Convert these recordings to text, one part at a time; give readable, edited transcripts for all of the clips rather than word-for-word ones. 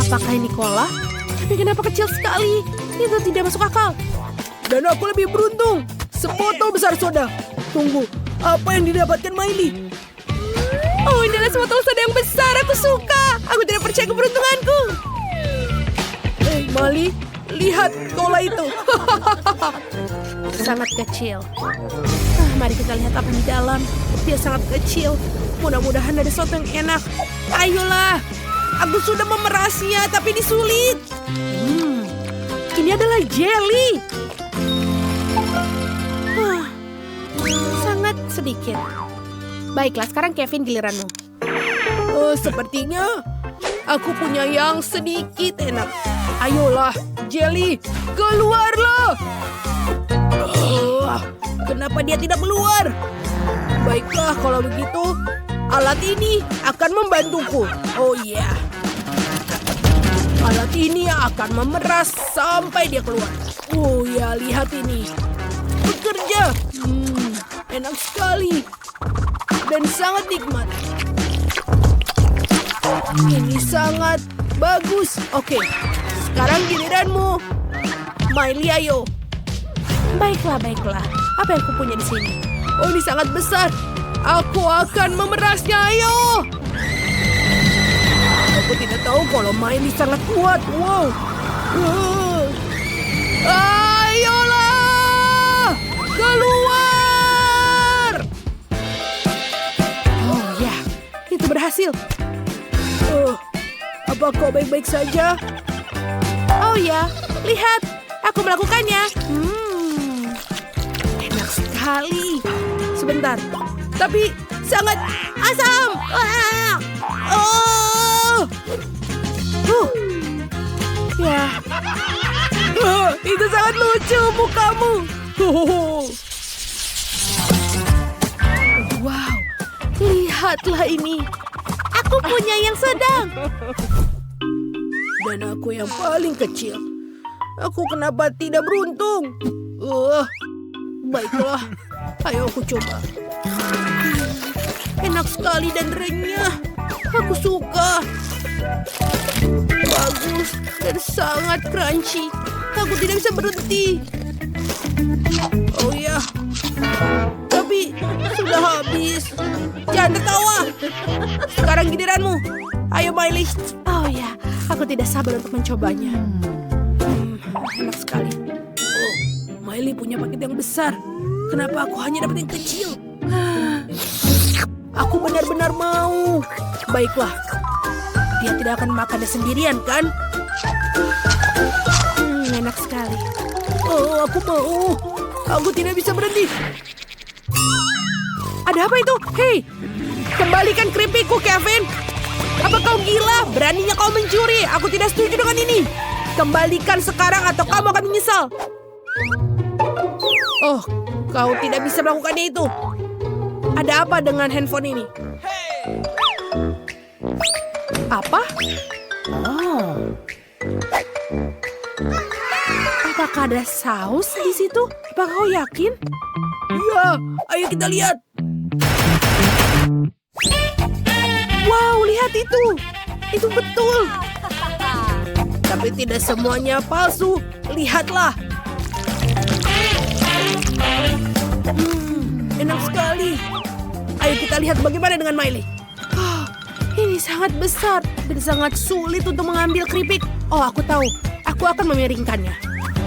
Apakah ini cola? Tapi kenapa kecil sekali? Itu tidak masuk akal. Dan aku lebih beruntung. Sebotol besar soda. Tunggu, apa yang didapatkan Miley? Oh, ini adalah sebotol soda yang besar. Aku suka. Aku tidak percaya keberuntunganku. Hei, Miley, lihat cola itu. Sangat kecil. Mari kita lihat apa di dalam. Dia sangat kecil. Mudah-mudahan ada sesuatu yang enak. Ayolah. Aku sudah memerasnya, tapi ini sulit. Ini adalah jelly. Sangat sedikit. Baiklah, sekarang Kevin giliranmu. Sepertinya aku punya yang sedikit enak. Ayolah, jelly, keluarlah. Kenapa dia tidak keluar? Baiklah, kalau begitu, alat ini akan membantuku. Oh iya. Alat ini akan memeras sampai dia keluar. Oh ya, lihat ini. Bekerja. Enak sekali. Dan sangat nikmat. Ini sangat bagus. Oke, sekarang giliranmu. Miley, ayo. Baiklah. Apa yang aku punya di sini? Oh, ini sangat besar. Aku akan memerasnya, ayo. Aku tidak tahu kalau Miley sangat kuat. Wow. Ayolah. Keluar. Oh ya, itu berhasil. Apa kau baik-baik saja? Oh ya, lihat. Aku melakukannya. Enak sekali. Sebentar. Tapi sangat asam. Ya. Itu sangat lucu mukamu. Wow. Lihatlah ini. Aku punya yang sedang. Dan aku yang paling kecil. Aku kenapa tidak beruntung? Baiklah. Ayo aku coba. Enak sekali dan renyah. Aku suka. Bagus dan sangat crunchy. Aku tidak bisa berhenti. Oh ya. Tapi sudah habis. Jangan tertawa. Sekarang giliranmu. Ayo Miley. Oh ya, aku tidak sabar untuk mencobanya. Enak sekali. Oh, Miley punya paket yang besar. Kenapa aku hanya dapat yang kecil? Aku benar-benar mau. Baiklah. Dia tidak akan makannya sendirian, kan? Enak sekali. Oh, aku mau. Aku tidak bisa berhenti. Ada apa itu? Hei, kembalikan keripikku, Kevin. Apa kau gila? Beraninya kau mencuri. Aku tidak setuju dengan ini. Kembalikan sekarang atau kamu akan menyesal. Oh, kau tidak bisa melakukannya itu. Ada apa dengan handphone ini? Apa? Oh. Apakah ada saus di situ? Apakah kau yakin? Iya, ayo kita lihat. Wow, lihat itu. Itu betul. Tapi tidak semuanya palsu. Lihatlah. Enak sekali. Ayo kita lihat bagaimana dengan Miley. Ini sangat besar dan sangat sulit untuk mengambil keripik. Oh, aku tahu. Aku akan memiringkannya.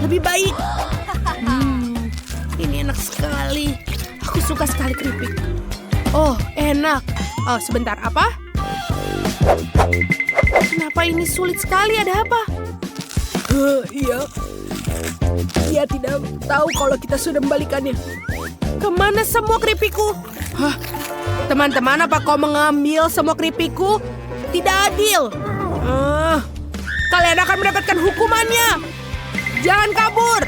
Lebih baik. Ini enak sekali. Aku suka sekali keripik. Oh, enak. Oh, sebentar. Apa? Kenapa ini sulit sekali? Ada apa? Iya. Dia tidak tahu kalau kita sudah membalikannya. Kemana semua keripikku? Hah? Teman-teman, apa kau mengambil semua keripikku? Tidak adil. Kalian akan mendapatkan hukumannya. Jangan kabur.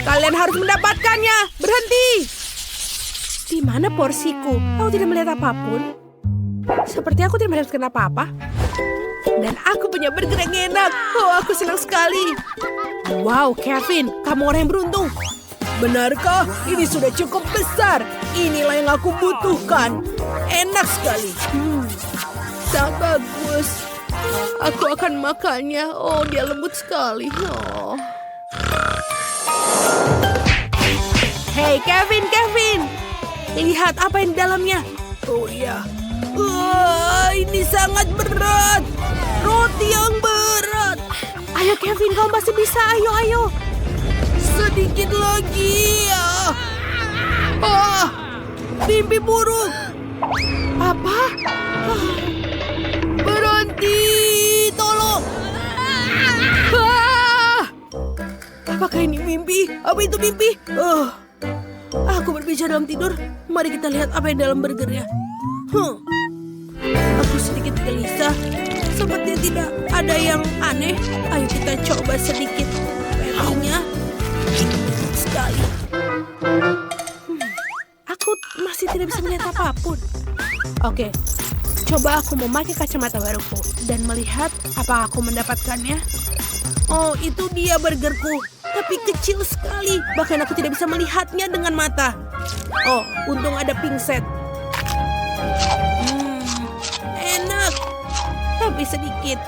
Kalian harus mendapatkannya. Berhenti. Di mana porsiku? Aku tidak melihat apapun. Seperti aku tidak mendapatkan apa-apa. Dan aku punya burger yang enak. Oh, aku senang sekali. Wow, Kevin, kamu orang yang beruntung. Benarkah? Ini sudah cukup besar. Inilah yang aku butuhkan. Enak sekali. Sangat bagus. Aku akan makannya. Oh, dia lembut sekali. Oh. Hey, Kevin. Lihat apa yang di dalamnya. Oh iya. Wah, ini sangat berat. Roti yang berat. Ayo Kevin, kau masih bisa. Ayo. Sedikit lagi. Mimpi buruk. Apa? Berhenti, tolong. Apakah ini mimpi? Apa itu mimpi? Aku berbicara dalam tidur. Mari kita lihat apa yang dalam burgernya. Aku sedikit gelisah. Sepertinya tidak ada yang aneh. Ayo kita coba sedikit. Patty-nya enak sekali. Aku masih tidak bisa melihat apapun. Oke, coba aku memakai kacamata baruku dan melihat apa aku mendapatkannya. Oh, itu dia burgerku. Tapi kecil sekali. Bahkan aku tidak bisa melihatnya dengan mata. Oh, untung ada pingset. Enak. Tapi sedikit.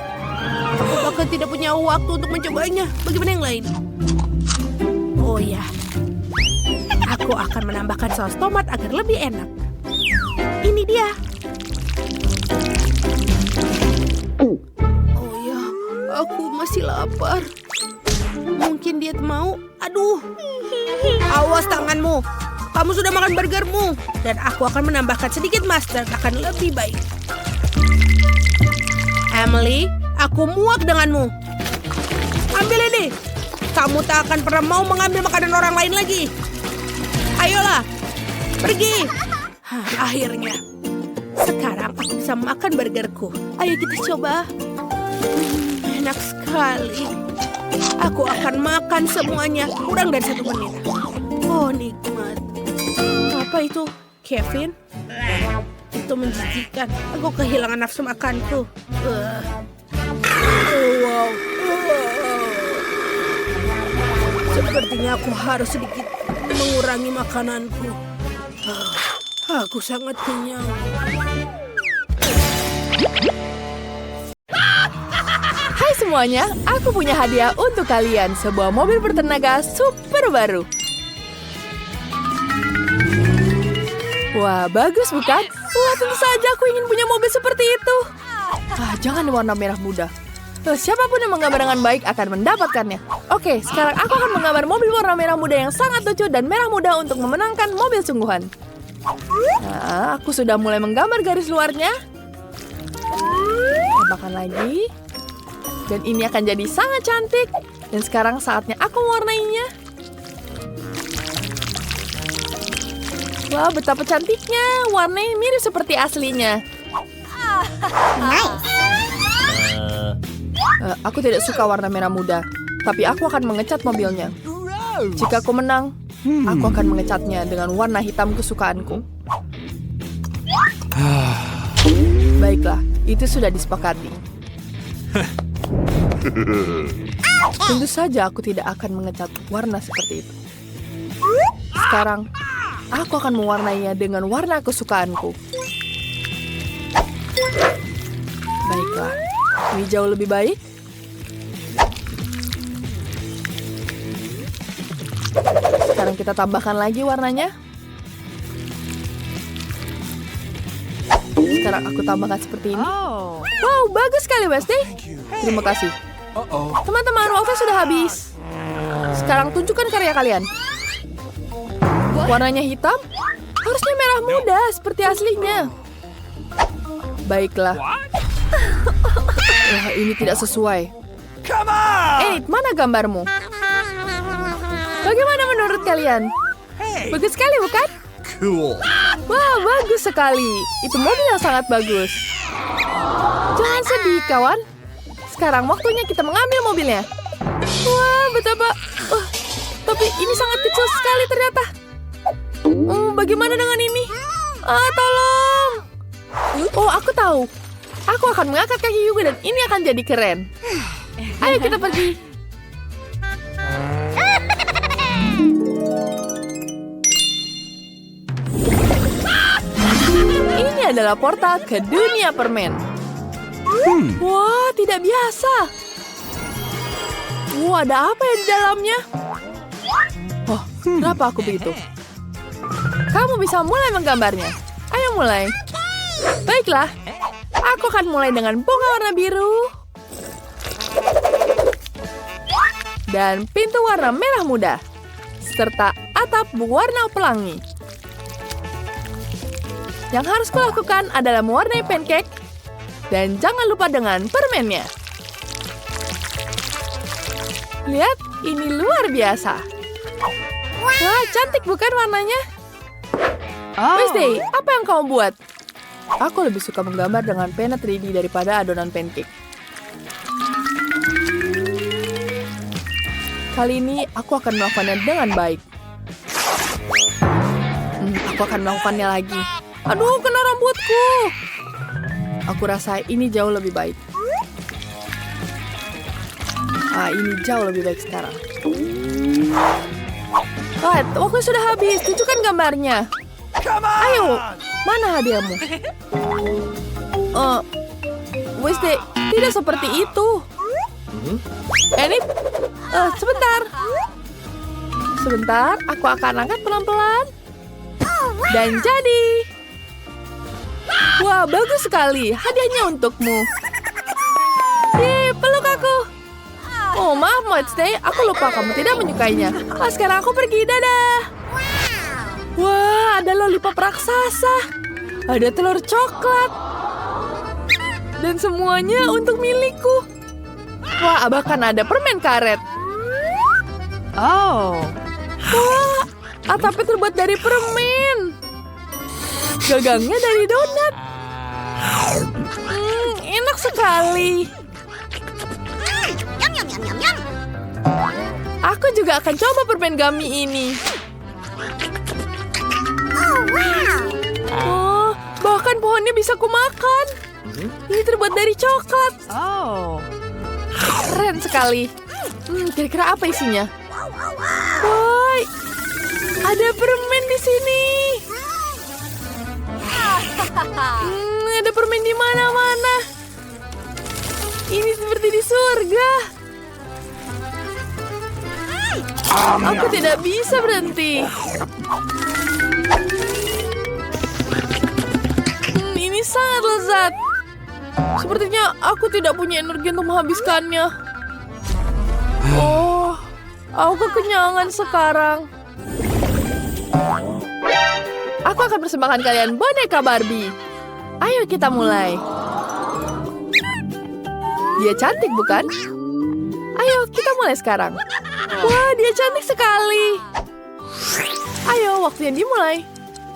Aku bahkan tidak punya waktu untuk mencobanya. Bagaimana yang lain? Oh ya. Aku akan menambahkan saus tomat agar lebih enak. Ini dia. Oh ya, aku masih lapar. Mungkin dia mau. Aduh. Awas tanganmu. Kamu sudah makan burgermu. Dan aku akan menambahkan sedikit mustard akan lebih baik. Emily, aku muak denganmu. Ambil ini. Kamu tak akan pernah mau mengambil makanan orang lain lagi. Ayolah. Pergi. Akhirnya. Sekarang aku bisa makan burgerku. Ayo kita coba. Enak sekali. Aku akan makan semuanya kurang dari 1 menit. Oh, nikmat. Apa itu, Kevin? Itu menjijikan. Aku kehilangan nafsu makanku. Wow. Sepertinya aku harus sedikit mengurangi makananku. Aku sangat kenyang. Hai semuanya, aku punya hadiah untuk kalian. Sebuah mobil bertenaga super baru. Wah, bagus bukan? Wah, tentu saja aku ingin punya mobil seperti itu. Jangan warna merah muda. Siapapun yang menggambar dengan baik akan mendapatkannya. Oke, sekarang aku akan menggambar mobil warna merah muda yang sangat lucu dan merah muda untuk memenangkan mobil sungguhan. Nah, aku sudah mulai menggambar garis luarnya. Tambahkan lagi. Dan ini akan jadi sangat cantik. Dan sekarang saatnya aku mewarnainya. Wah, betapa cantiknya. Warnanya mirip seperti aslinya. Nice. Aku tidak suka warna merah muda. Tapi aku akan mengecat mobilnya. Jika aku menang, aku akan mengecatnya dengan warna hitam kesukaanku. Baiklah, itu sudah disepakati. Tentu saja aku tidak akan mengecat warna seperti itu. Sekarang, aku akan mewarnainya dengan warna kesukaanku. Baiklah, ini jauh lebih baik. Sekarang kita tambahkan lagi warnanya. Sekarang aku tambahkan seperti ini. Wow, bagus sekali, Wednesday. Terima kasih. Teman-teman, waktu sudah habis. Sekarang tunjukkan karya kalian. Warnanya hitam? Harusnya merah muda, seperti aslinya. Baiklah. Wah, ini tidak sesuai. Mana gambarmu? Bagaimana menurut kalian? Bagus sekali, bukan? Cool. Wah, bagus sekali. Itu mobil yang sangat bagus. Jangan sedih, kawan. Sekarang waktunya kita mengambil mobilnya. Wah, betapa... tapi ini sangat kecil sekali ternyata. Bagaimana dengan ini? Tolong. Oh, aku tahu. Aku akan mengangkat kaki juga dan ini akan jadi keren. Ayo kita pergi. Ini adalah portal ke dunia permen. Wah, tidak biasa. Wah, ada apa ya di dalamnya? Oh, kenapa aku begitu? Kamu bisa mulai menggambarnya. Ayo mulai. Baiklah, aku akan mulai dengan bunga warna biru. Dan pintu warna merah muda. Serta atap berwarna pelangi. Yang harus kulakukan adalah mewarnai pancake. Dan jangan lupa dengan permennya. Lihat, ini luar biasa. Wah, cantik bukan warnanya? Wednesday, apa yang kamu buat? Aku lebih suka menggambar dengan pena 3D daripada adonan pancake. Kali ini aku akan melakukannya dengan baik. Aku akan melakukannya lagi. Aduh, kena rambutku. Aku rasa ini jauh lebih baik. Ini jauh lebih baik sekarang. Waktu sudah habis. Tunjukkan gambarnya. Ayo, mana hadiahmu? Wednesday, tidak seperti itu. Enid, sebentar. Sebentar, aku akan angkat pelan-pelan. Dan jadi. Wah, bagus sekali. Hadiahnya untukmu. Yeay, peluk aku. Oh, maaf Wednesday, aku lupa kamu tidak menyukainya. Sekarang aku pergi, dadah. Wah, ada lollipop raksasa. Ada telur coklat. Dan semuanya untuk milikku. Wah, bahkan ada permen karet. Wah, atapnya terbuat dari permen. Gagangnya dari donat. Enak sekali. Aku juga akan coba permen gummy ini. Oh, bahkan pohonnya bisa kumakan. Ini terbuat dari coklat. Keren sekali. Kira-kira apa isinya? Woi, ada permen di sini. Ada permen di mana-mana. Ini seperti di surga. Aku tidak bisa berhenti. Ini sangat lezat. Sepertinya aku tidak punya energi untuk menghabiskannya. Oh, aku kekenyangan sekarang. Aku akan persembahkan kalian boneka Barbie. Ayo kita mulai. Dia cantik bukan? Ayo kita mulai sekarang. Wah, dia cantik sekali. Ayo, waktunya dimulai.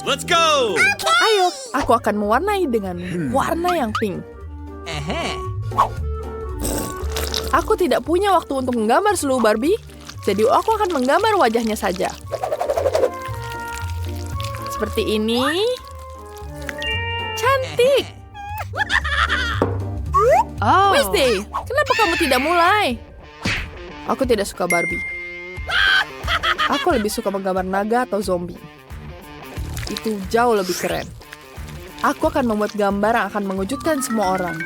Let's go! Ayo, aku akan mewarnai dengan warna yang pink. Aku tidak punya waktu untuk menggambar seluruh Barbie, jadi aku akan menggambar wajahnya saja. Seperti ini. Cantik. Wednesday, kenapa kamu tidak mulai? Aku tidak suka Barbie. Aku lebih suka menggambar naga atau zombie. Itu jauh lebih keren. Aku akan membuat gambar yang akan mengejutkan semua orang.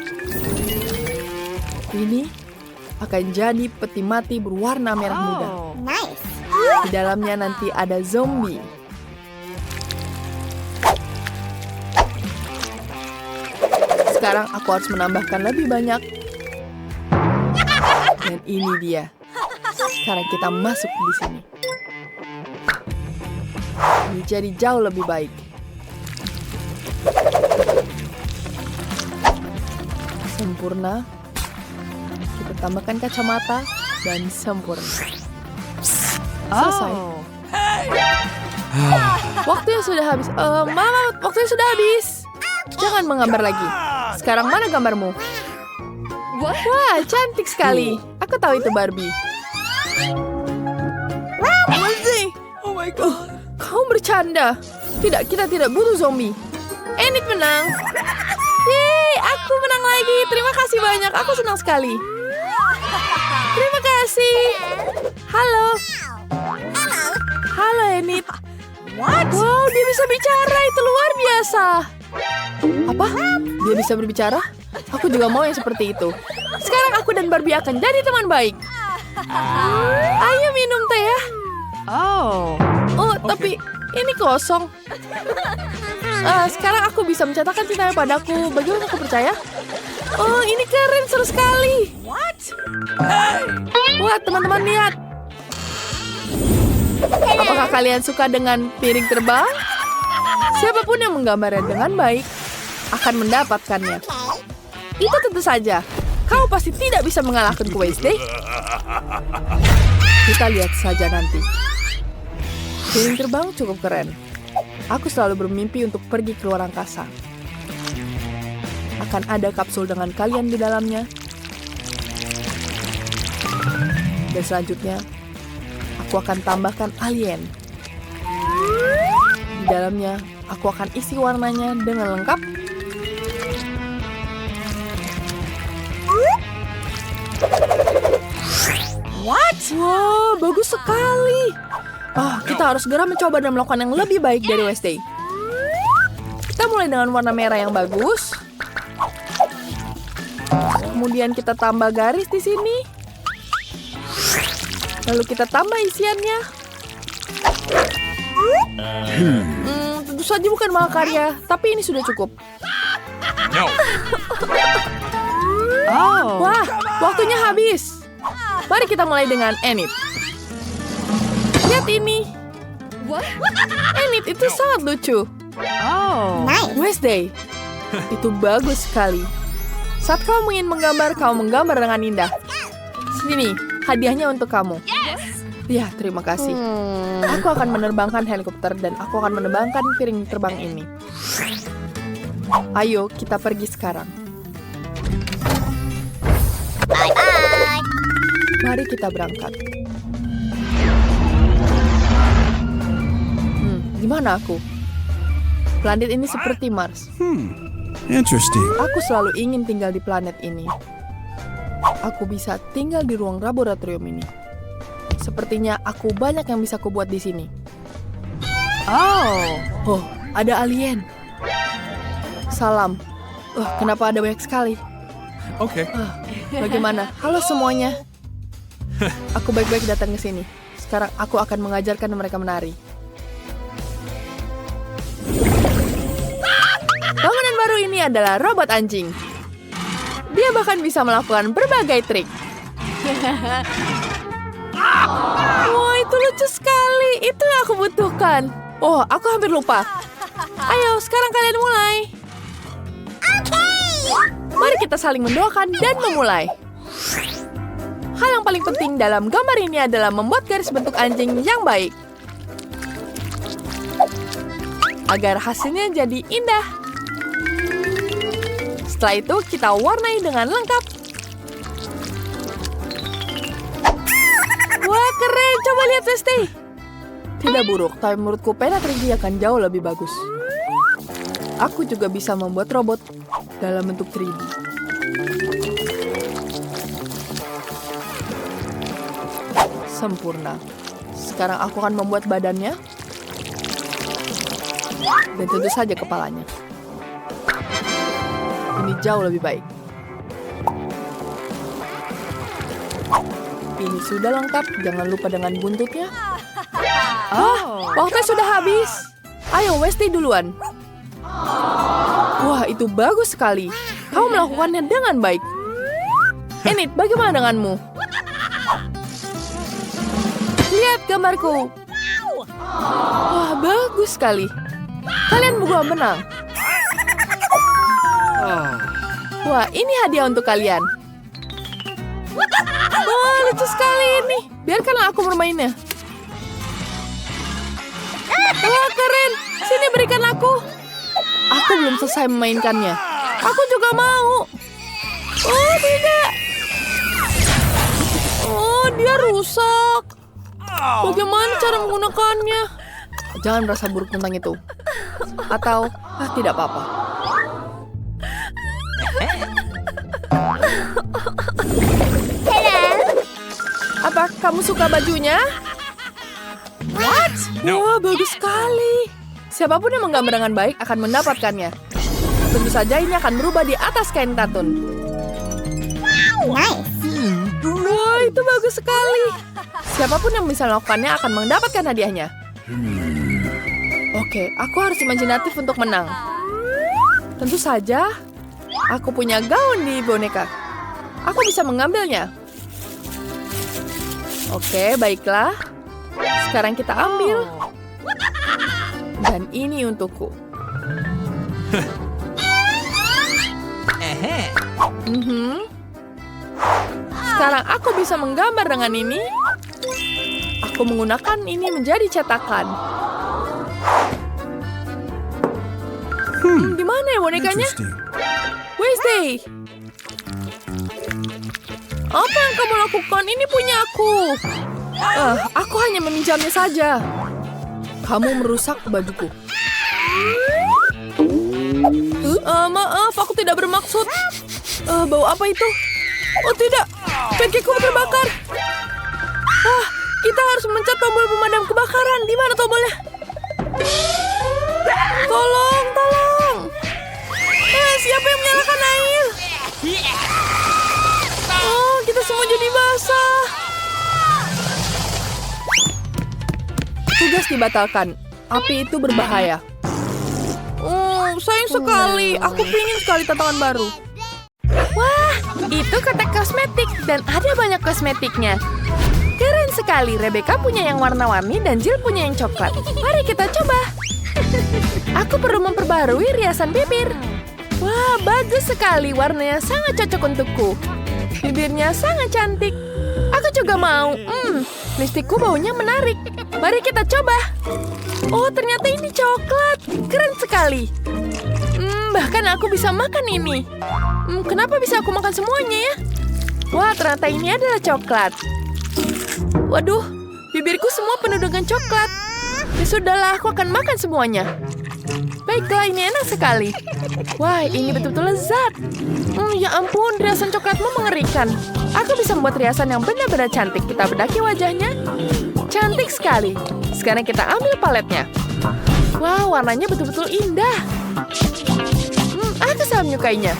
Ini akan jadi peti mati berwarna merah muda. Nice. Di dalamnya nanti ada zombie. Sekarang aku harus menambahkan lebih banyak. Dan ini dia. Sekarang kita masuk di sini. Ini jadi jauh lebih baik. Sempurna. Kita tambahkan kacamata dan sempurna. Selesai. Waktunya sudah habis. Mama, waktunya sudah habis. Jangan menggambar lagi. Sekarang mana gambarmu? Wah, cantik sekali. Aku tahu itu Barbie. Wednesday. Oh my God. Kamu bercanda. Tidak, kita tidak butuh zombie. Enid menang. Yeay, aku menang lagi. Terima kasih banyak. Aku senang sekali. Terima kasih. Halo. Halo, Enid. Wow, dia bisa bicara. Itu luar biasa. Apa? Dia bisa berbicara? Aku juga mau yang seperti itu. Sekarang aku dan Barbie akan jadi teman baik. Ayo minum teh ya. Oh, tapi ini kosong. Sekarang aku bisa mencatatkan cintanya padaku. Bagaimana aku percaya? Oh, ini keren, seru sekali. Wah, teman-teman lihat. Apakah kalian suka dengan piring terbang? Siapapun yang menggambarnya dengan baik akan mendapatkannya. Itu tentu saja. Kau pasti tidak bisa mengalahkanku, Wednesday. Kita lihat saja nanti. Piring terbang cukup keren. Aku selalu bermimpi untuk pergi ke luar angkasa. Akan ada kapsul dengan kalian di dalamnya. Dan selanjutnya, aku akan tambahkan alien. Di dalamnya, aku akan isi warnanya dengan lengkap. What? Wow, bagus sekali. Kita harus segera mencoba dan melakukan yang lebih baik dari Wednesday. Kita mulai dengan warna merah yang bagus. Kemudian kita tambah garis di sini. Lalu kita tambah isiannya. Tentu saja bukan mahakarya, tapi ini sudah cukup. Wah, waktunya habis. Mari kita mulai dengan Enid. Lihat ini. Enid itu sangat lucu. Wednesday, itu bagus sekali. Saat kau ingin menggambar, kau menggambar dengan indah. Sini, hadiahnya untuk kamu. Ya, terima kasih. Aku akan menerbangkan helikopter dan aku akan menerbangkan piring terbang ini. Ayo, kita pergi sekarang. Bye-bye. Mari kita berangkat. Di mana aku? Planet ini seperti Mars. Interesting. Aku selalu ingin tinggal di planet ini. Aku bisa tinggal di ruang laboratorium ini. Sepertinya aku banyak yang bisa kubuat di sini. Oh, ada alien. Salam. Kenapa ada banyak sekali? Okay. Bagaimana? Halo semuanya. Aku baik-baik datang ke sini. Sekarang aku akan mengajarkan mereka menari. Bangunan baru ini adalah robot anjing. Dia bahkan bisa melakukan berbagai trik. Wah, itu lucu sekali. Itu yang aku butuhkan. Oh, aku hampir lupa. Ayo, sekarang kalian mulai. Mari kita saling mendoakan dan memulai. Hal yang paling penting dalam gambar ini adalah membuat garis bentuk anjing yang baik. Agar hasilnya jadi indah. Setelah itu, kita warnai dengan lengkap. Wah, keren. Coba lihat, Wednesday. Tidak buruk, tapi menurutku pena 3D akan jauh lebih bagus. Aku juga bisa membuat robot dalam bentuk 3D. Sempurna. Sekarang aku akan membuat badannya. Dan tentu saja kepalanya. Ini jauh lebih baik. Ini sudah lengkap, jangan lupa dengan buntutnya. Waktunya sudah habis. Ayo, Wednesday duluan. Wah, itu bagus sekali. Kau melakukannya dengan baik. Enid, bagaimana denganmu? Lihat gambarku. Wah, bagus sekali. Kalian berdua menang. Wah, ini hadiah untuk kalian. Wah, lucu sekali ini. Biarkanlah aku bermainnya. Wah, keren. Sini berikan aku. Aku belum selesai memainkannya. Aku juga mau. Oh, tidak. Oh, dia rusak. Bagaimana cara menggunakannya? Jangan merasa buruk tentang itu. Atau, tidak apa-apa. Apa kamu suka bajunya? No. Wah, bagus sekali. Siapapun yang menggambar dengan baik akan mendapatkannya. Tentu saja ini akan berubah di atas kain katun. Nice. Wah, itu bagus sekali. Siapapun yang bisa melakukannya akan mendapatkan hadiahnya. Oke, aku harus imajinatif untuk menang. Tentu saja, aku punya gaun di boneka. Aku bisa mengambilnya. Oke, baiklah. Sekarang kita ambil. Dan ini untukku. Sekarang aku bisa menggambar dengan ini. Aku menggunakan ini menjadi cetakan. Di mana ya bonekanya? Interesting. Wednesday. Apa yang kamu lakukan? Ini punya aku. Aku hanya meminjamnya saja. Kamu merusak bajuku. Maaf, aku tidak bermaksud. Bau apa itu? Oh tidak, pancakeku terbakar. Kita harus mencet tombol pemadam kebakaran. Di mana tombolnya? Tolong, tolong. Siapa yang menyalakan air? Oh, kita semua jadi basah. Tugas dibatalkan. Api itu berbahaya. Sayang sekali. Aku pingin sekali tantangan baru. Wah, itu kotak kosmetik dan ada banyak kosmetiknya. Keren sekali. Rebecca punya yang warna-warni dan Jill punya yang coklat. Mari kita coba. Aku perlu memperbarui riasan bibir. Wah, bagus sekali. Warnanya sangat cocok untukku. Bibirnya sangat cantik. Aku juga mau. Lipstikku baunya menarik. Mari kita coba. Oh, ternyata ini coklat. Keren sekali. Bahkan aku bisa makan ini. Kenapa bisa aku makan semuanya ya? Wah, ternyata ini adalah coklat. Waduh, bibirku semua penuh dengan coklat. Ya sudahlah, aku akan makan semuanya. Baiklah, ini enak sekali. Wah, ini betul-betul lezat. Ya ampun, riasan coklatmu mengerikan. Aku bisa membuat riasan yang benar-benar cantik. Kita bedaki wajahnya. Cantik sekali. Sekarang kita ambil paletnya. Wah, warnanya betul-betul indah. Aku sangat menyukainya.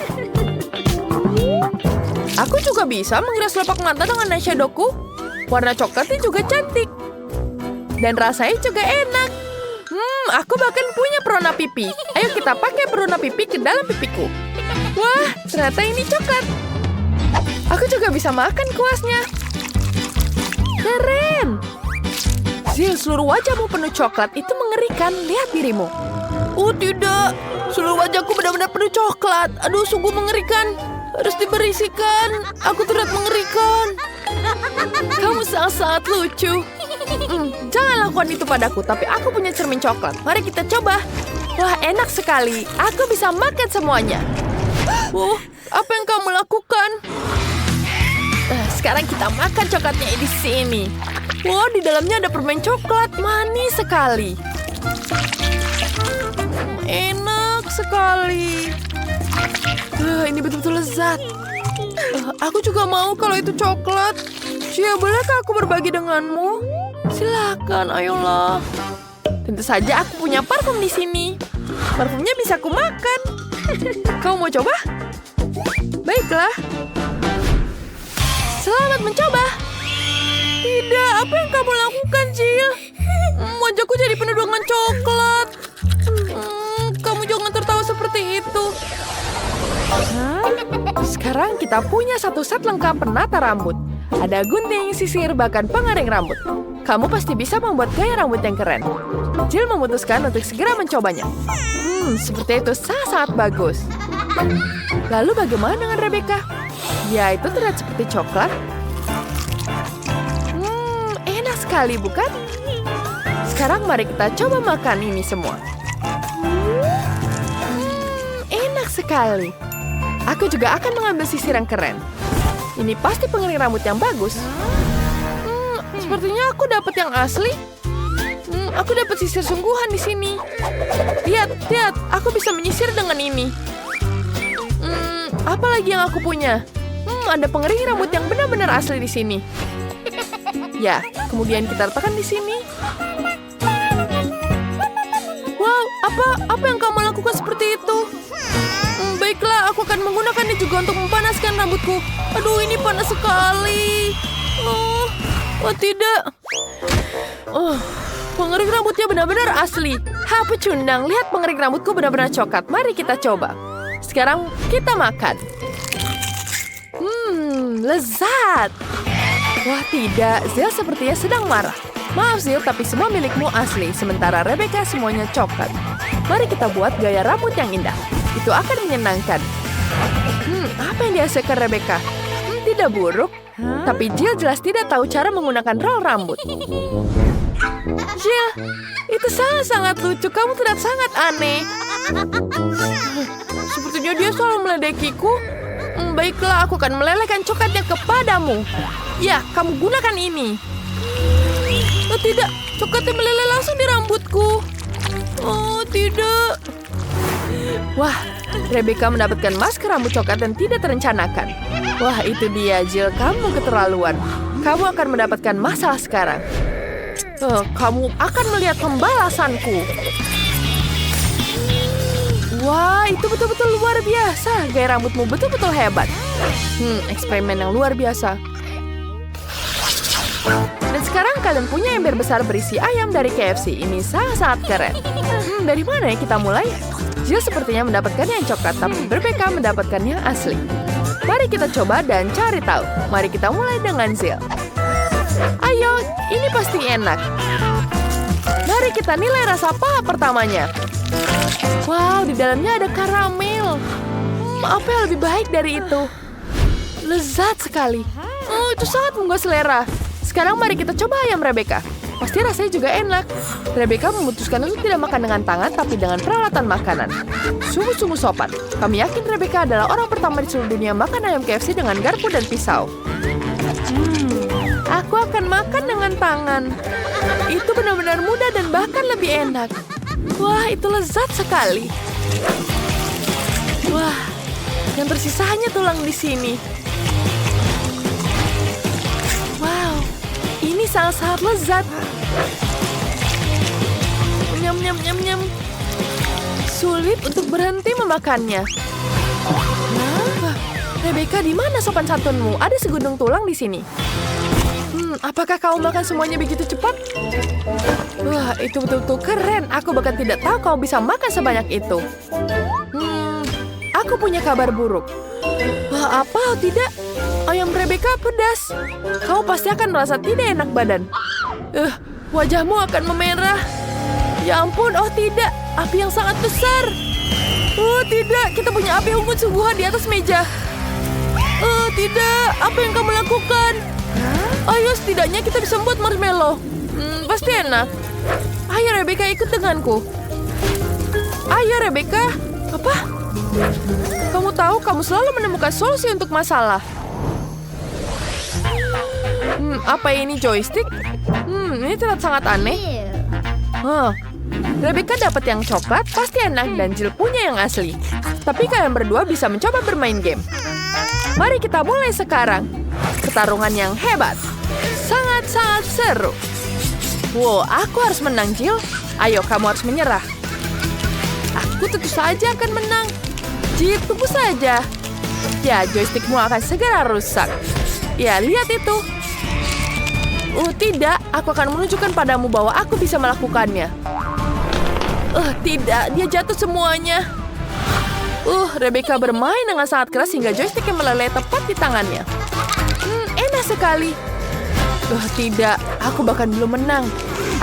Aku juga bisa mengiris telapak mata dengan eyeshadowku. Warna coklatnya juga cantik. Dan rasanya juga enak. Aku bahkan punya perona pipi. Ayo kita pakai perona pipi ke dalam pipiku. Wah, ternyata ini coklat. Aku juga bisa makan kuasnya. Keren. Jill, seluruh wajahmu penuh coklat. Itu mengerikan. Lihat dirimu. Tidak. Seluruh wajahku benar-benar penuh coklat. Aduh, sungguh mengerikan. Harus diberisikan. Aku terlihat mengerikan. Kamu sangat-sangat lucu. Jangan lakukan itu padaku, tapi aku punya cermin coklat. Mari kita coba. Wah, enak sekali. Aku bisa makan semuanya. Apa yang kamu lakukan? Sekarang kita makan coklatnya di sini. Wah, di dalamnya ada permen coklat. Manis sekali. Enak sekali. Ini betul-betul lezat. Aku juga mau kalau itu coklat. Cia, bolehkah aku berbagi denganmu? Silakan, ayolah. Tentu saja aku punya parfum di sini. Parfumnya bisa aku makan. Kau mau coba? Baiklah. Selamat mencoba. Tidak, apa yang kamu lakukan, Jill? Wajahku jadi penuh dengan coklat. Kamu jangan tertawa seperti itu. Sekarang kita punya satu set lengkap penata rambut. Ada gunting, sisir, bahkan pengering rambut. Kamu pasti bisa membuat gaya rambut yang keren. Jill memutuskan untuk segera mencobanya. Seperti itu sangat-sangat bagus. Lalu bagaimana dengan Rebecca? Ya, itu terlihat seperti coklat. Enak sekali, bukan? Sekarang mari kita coba makan ini semua. Enak sekali. Aku juga akan mengambil sisir yang keren. Ini pasti pengering rambut yang bagus. Sepertinya aku dapat yang asli. Aku dapat sisir sungguhan di sini. Lihat, aku bisa menyisir dengan ini. Apa lagi yang aku punya? Ada pengering rambut yang benar-benar asli di sini. Ya, kemudian kita letakkan di sini. Wow, apa yang kamu lakukan seperti itu? Baiklah, aku akan menggunakannya juga untuk memanaskan rambutku. Aduh, ini panas sekali. Oh tidak. Pengering rambutnya benar-benar asli. Pecundang, lihat pengering rambutku benar-benar coklat. Mari kita coba. Sekarang kita makan. Lezat. Wah tidak, Zil sepertinya sedang marah. Maaf Zil, tapi semua milikmu asli. Sementara Rebecca semuanya coklat. Mari kita buat gaya rambut yang indah. Itu akan menyenangkan. Apa yang dihasilkan Rebecca? Tidak buruk. Tapi Jill jelas tidak tahu cara menggunakan roll rambut. Jill, itu sangat-sangat lucu. Kamu terlihat sangat aneh. Sepertinya dia selalu meledekiku. Baiklah, aku akan melelehkan coklatnya kepadamu. Ya, kamu gunakan ini. Oh tidak, coklatnya meleleh langsung di rambutku. Oh tidak. Wah, Rebecca mendapatkan masker rambut coklat dan tidak terencanakan. Wah, itu dia, Jill. Kamu keterlaluan. Kamu akan mendapatkan masalah sekarang. Kamu akan melihat pembalasanku. Wah, itu betul-betul luar biasa. Gaya rambutmu betul-betul hebat. Eksperimen yang luar biasa. Dan sekarang kalian punya ember besar berisi ayam dari KFC. Ini sangat-sangat keren. Dari mana ya kita mulai? Jill sepertinya mendapatkan yang coklat, tapi Rebecca mendapatkan yang asli. Mari kita coba dan cari tahu. Mari kita mulai dengan Jill. Ayo, ini pasti enak. Mari kita nilai rasa paha pertamanya. Wow, di dalamnya ada karamel. Apa yang lebih baik dari itu? Lezat sekali. Itu sangat menggugah selera. Sekarang mari kita coba ayam Rebecca. Pasti rasanya juga enak. Rebecca memutuskan untuk tidak makan dengan tangan, tapi dengan peralatan makanan. Sungguh-sungguh sopan. Kami yakin Rebecca adalah orang pertama di seluruh dunia makan ayam KFC dengan garpu dan pisau. Aku akan makan dengan tangan. Itu benar-benar mudah dan bahkan lebih enak. Wah, itu lezat sekali. Wah, yang tersisa hanya tulang di sini. Wow, ini sangat-sangat lezat. Nyam, nyam, nyam, nyam. Sulit untuk berhenti memakannya. Wah, Rebecca, di mana sopan santunmu? Ada segudung tulang di sini. Apakah kamu makan semuanya begitu cepat? Wah, itu betul-betul keren. Aku bahkan tidak tahu kau bisa makan sebanyak itu. Aku punya kabar buruk. Wah, apa? Tidak. Ayam Rebecca pedas. Kau pasti akan merasa tidak enak badan. Wajahmu akan memerah. Ya ampun, oh tidak. Api yang sangat besar. Oh tidak, kita punya api unggun sungguhan di atas meja. Tidak, apa yang kamu lakukan? Ayo, setidaknya kita bisa membuat marshmallow. Pasti enak. Ayo Rebecca, ikut denganku. Ayo Rebecca. Apa? Kamu tahu kamu selalu menemukan solusi untuk masalah. Apa ini joystick? Ini terlihat sangat aneh. Rebecca dapat yang coklat, pasti enak, dan Jill punya yang asli. Tapi kalian berdua bisa mencoba bermain game. Mari kita mulai sekarang. Pertarungan yang hebat. Sangat-sangat seru. Wow, aku harus menang, Jill. Ayo, kamu harus menyerah. Aku tentu saja akan menang. Jill, tunggu saja. Ya, joystickmu akan segera rusak. Ya, lihat itu. Tidak. Aku akan menunjukkan padamu bahwa aku bisa melakukannya. Tidak. Dia jatuh semuanya. Rebecca bermain dengan sangat keras hingga joysticknya meleleh tepat di tangannya. Enak sekali. Tidak, aku bahkan belum menang.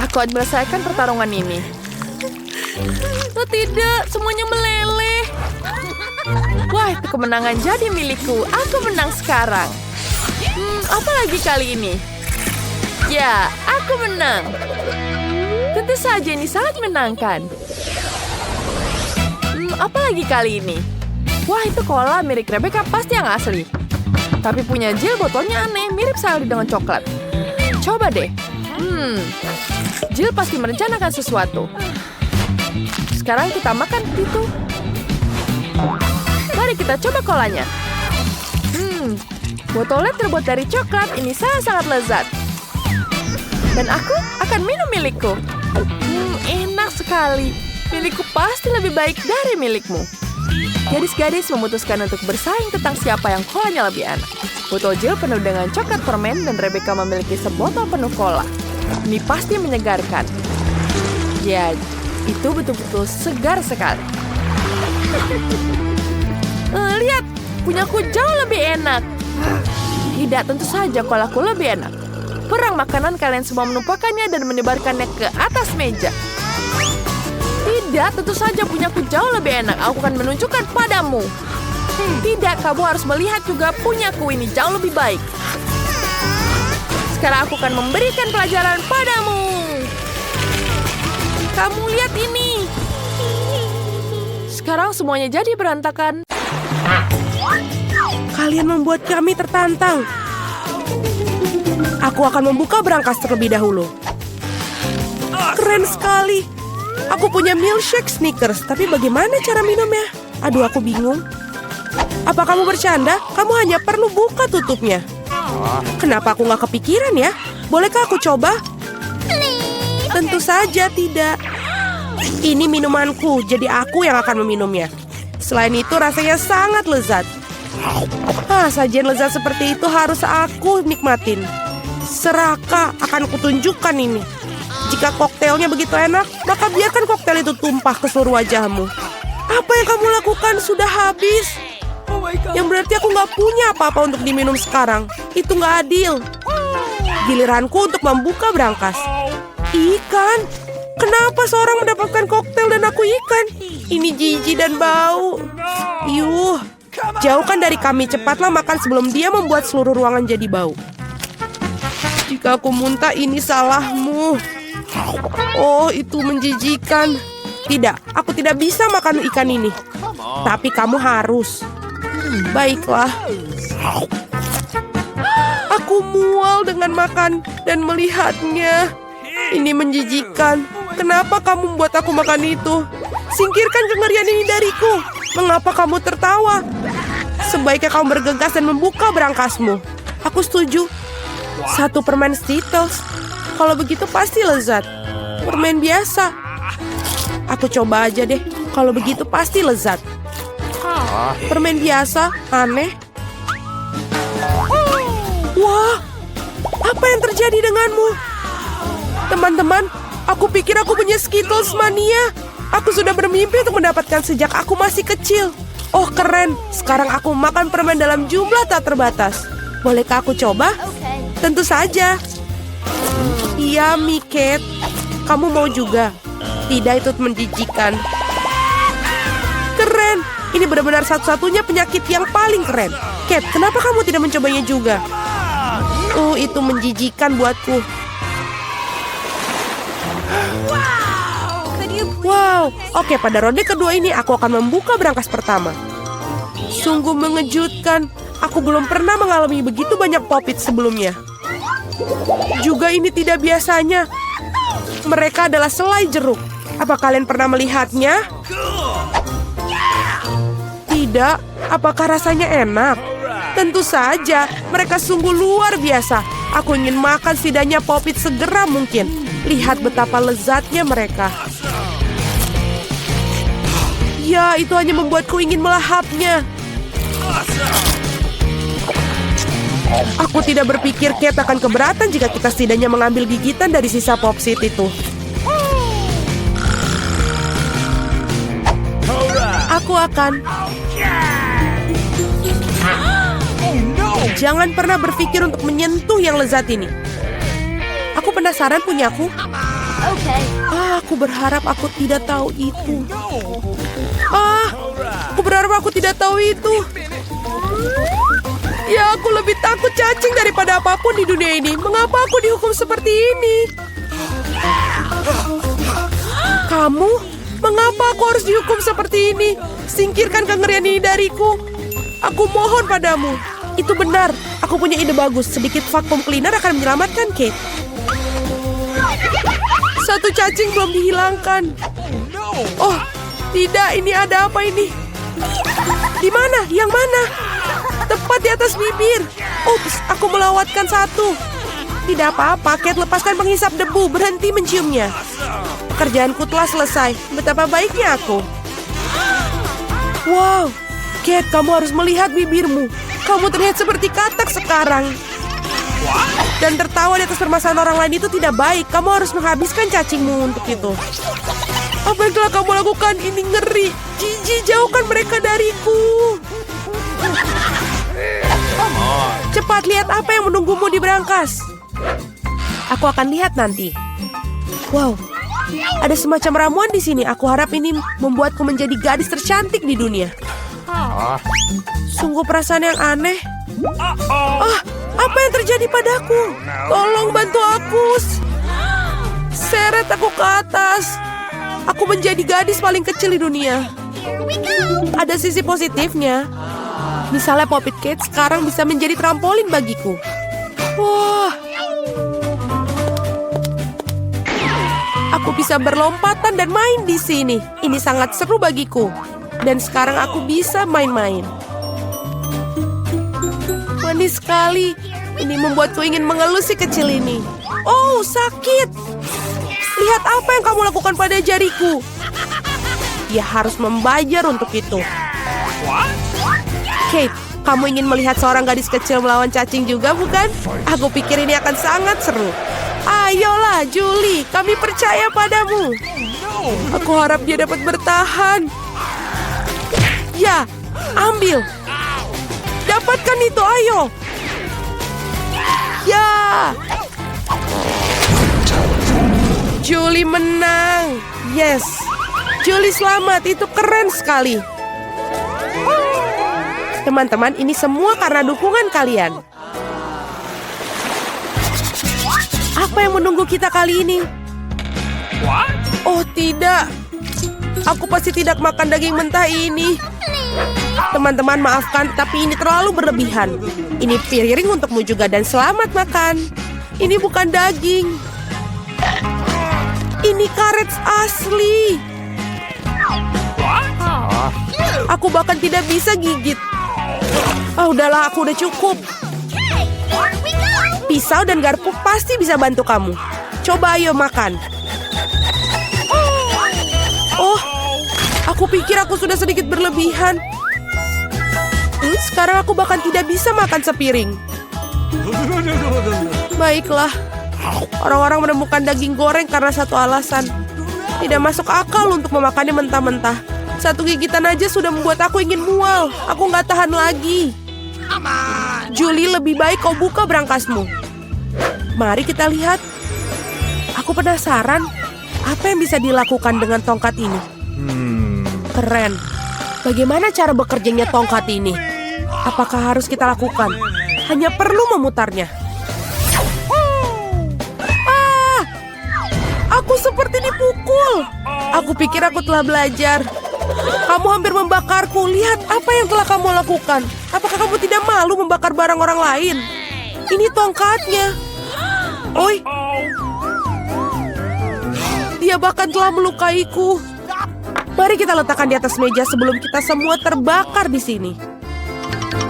Aku akan menyelesaikan pertarungan ini. Tidak, semuanya meleleh. Wah, itu kemenangan jadi milikku. Aku menang sekarang. Apa lagi kali ini? Ya, aku menang. Tentu saja ini sangat menyenangkan. Apa lagi kali ini? Wah, itu cola mirip Rebecca pasti yang asli. Tapi punya Jill botolnya aneh, mirip sekali dengan coklat. Coba deh. Jill pasti merencanakan sesuatu. Sekarang kita makan itu. Mari kita coba kolanya. Botolnya terbuat dari coklat. Ini sangat-sangat lezat. Dan aku akan minum milikku. Enak sekali. Milikku pasti lebih baik dari milikmu. Gadis-gadis memutuskan untuk bersaing tentang siapa yang kolanya lebih enak. Botol Jill penuh dengan coklat permen dan Rebecca memiliki sebotol penuh cola. Ini pasti menyegarkan. Ya, itu betul-betul segar sekali. Lihat, punyaku jauh lebih enak. Tidak, tentu saja kolaku lebih enak. Kurang makanan, kalian semua menumpahkannya dan menyebarkannya ke atas meja. Tidak, tentu saja punyaku jauh lebih enak. Aku akan menunjukkan padamu. Tidak, kamu harus melihat juga punyaku ini jauh lebih baik. Sekarang aku akan memberikan pelajaran padamu. Kamu lihat ini. Sekarang semuanya jadi berantakan. Kalian membuat kami tertantang. Aku akan membuka brankas terlebih dahulu. Keren sekali. Aku punya milkshake Snickers, tapi bagaimana cara minumnya? Aduh, aku bingung. Apa kamu bercanda? Kamu hanya perlu buka tutupnya. Kenapa aku nggak kepikiran ya? Bolehkah aku coba? Tentu saja tidak. Ini minumanku, jadi aku yang akan meminumnya. Selain itu, rasanya sangat lezat. Sajian lezat seperti itu harus aku nikmatin. Seraka akan kutunjukkan ini. Jika koktailnya begitu enak, maka biarkan koktail itu tumpah ke seluruh wajahmu. Apa yang kamu lakukan sudah habis. Yang berarti aku nggak punya apa-apa untuk diminum sekarang. Itu nggak adil. Giliranku untuk membuka brankas. Ikan? Kenapa seorang mendapatkan koktail dan aku ikan? Ini jijik dan bau. Yuh, jauhkan dari kami. Cepatlah makan sebelum dia membuat seluruh ruangan jadi bau. Jika aku muntah, ini salahmu. Oh, itu menjijikan. Tidak, aku tidak bisa makan ikan ini. Tapi kamu harus. Baiklah. Aku mual dengan makan dan melihatnya. Ini menjijikan. Kenapa kamu membuat aku makan itu? Singkirkan kengerian ini dariku. Mengapa kamu tertawa? Sebaiknya kamu bergegas dan membuka brankasmu. Aku setuju. 1 permen Skittles. Kalau begitu pasti lezat. Permen biasa. Aku coba aja deh. Kalau begitu pasti lezat. Permen biasa, aneh. Wah, apa yang terjadi denganmu? Teman-teman, aku pikir aku punya Skittles mania. Aku sudah bermimpi untuk mendapatkan sejak aku masih kecil. Oh, keren. Sekarang aku makan permen dalam jumlah tak terbatas. Bolehkah aku coba? Tentu saja. Iya, Miket. Kamu mau juga? Tidak, itu menjijikan. Keren. Ini benar-benar satu-satunya penyakit yang paling keren. Cat, kenapa kamu tidak mencobanya juga? Itu menjijikan buatku. Wow. Oke, pada ronde kedua ini aku akan membuka brankas pertama. Sungguh mengejutkan. Aku belum pernah mengalami begitu banyak popit sebelumnya. Juga ini tidak biasanya. Mereka adalah selai jeruk. Apa kalian pernah melihatnya? Tidak. Apakah rasanya enak? Tentu saja. Mereka sungguh luar biasa. Aku ingin makan setidaknya popit segera mungkin. Lihat betapa lezatnya mereka. Ya, itu hanya membuatku ingin melahapnya. Aku tidak berpikir Kate akan keberatan jika kita setidaknya mengambil gigitan dari sisa popsit itu. Aku akan. Jangan pernah berpikir untuk menyentuh yang lezat ini. Aku penasaran punyaku. Aku berharap aku tidak tahu itu. Aku berharap aku tidak tahu itu. Ya, aku lebih takut cacing daripada apapun di dunia ini. Mengapa aku dihukum seperti ini? Kamu? Mengapa aku harus dihukum seperti ini? Singkirkan kengerian ini dariku. Aku mohon padamu. Itu benar. Aku punya ide bagus. Sedikit vacuum cleaner akan menyelamatkan Kate. Satu cacing belum dihilangkan. Oh, tidak. Ini ada apa ini? Di mana? Yang mana? Tepat di atas bibir. Ups, aku melewatkan satu. Tidak apa-apa, Kate, lepaskan penghisap debu. Berhenti menciumnya. Pekerjaanku telah selesai. Betapa baiknya aku. Wow, Kate, kamu harus melihat bibirmu. Kamu terlihat seperti katak sekarang. Dan tertawa di atas permasalahan orang lain itu tidak baik. Kamu harus menghabiskan cacingmu untuk itu. Apa yang telah kamu lakukan? Ini ngeri. Jijik, jauhkan mereka dariku. Cepat lihat apa yang menunggumu di berangkas. Aku akan lihat nanti. Wow, ada semacam ramuan di sini. Aku harap ini membuatku menjadi gadis tercantik di dunia. Sungguh perasaan yang aneh. Apa yang terjadi padaku? Tolong bantu aku. Seret aku ke atas. Aku menjadi gadis paling kecil di dunia. Ada sisi positifnya. Misalnya Poppet Kate sekarang bisa menjadi trampolin bagiku. Wah. Aku bisa berlompatan dan main di sini. Ini sangat seru bagiku. Dan sekarang aku bisa main-main. Manis sekali. Ini membuatku ingin mengelus si kecil ini. Oh, sakit. Lihat apa yang kamu lakukan pada jariku. Dia harus membayar untuk itu. Kate, kamu ingin melihat seorang gadis kecil melawan cacing juga, bukan? Aku pikir ini akan sangat seru. Ayolah, Julie, kami percaya padamu. Aku harap dia dapat bertahan. Ya, ambil. Dapatkan itu, ayo. Ya. Julie menang. Yes. Julie selamat, itu keren sekali. Teman-teman, ini semua karena dukungan kalian. Apa yang menunggu kita kali ini? Oh tidak. Aku pasti tidak makan daging mentah ini. Teman-teman maafkan, tapi ini terlalu berlebihan. Ini piring untukmu juga dan selamat makan. Ini bukan daging. Ini karet asli. Aku bahkan tidak bisa gigit. Udahlah, aku udah cukup. Pisau dan garpu pasti bisa bantu kamu. Coba ayo makan. Oh, aku pikir aku sudah sedikit berlebihan. Sekarang aku bahkan tidak bisa makan sepiring. Baiklah. Orang-orang menemukan daging goreng karena satu alasan. Tidak masuk akal untuk memakannya mentah-mentah. Satu gigitan aja sudah membuat aku ingin mual. Aku nggak tahan lagi. Julie, lebih baik kau buka berangkasmu. Mari kita lihat. Aku penasaran. Apa yang bisa dilakukan dengan tongkat ini? Keren. Bagaimana cara bekerjanya tongkat ini? Apakah harus kita lakukan? Hanya perlu memutarnya. Aku seperti dipukul. Aku pikir aku telah belajar. Kamu hampir membakarku. Lihat apa yang telah kamu lakukan. Apakah kamu tidak malu membakar barang orang lain? Ini tongkatnya. Oi. Dia bahkan telah melukaiku. Mari kita letakkan di atas meja sebelum kita semua terbakar di sini.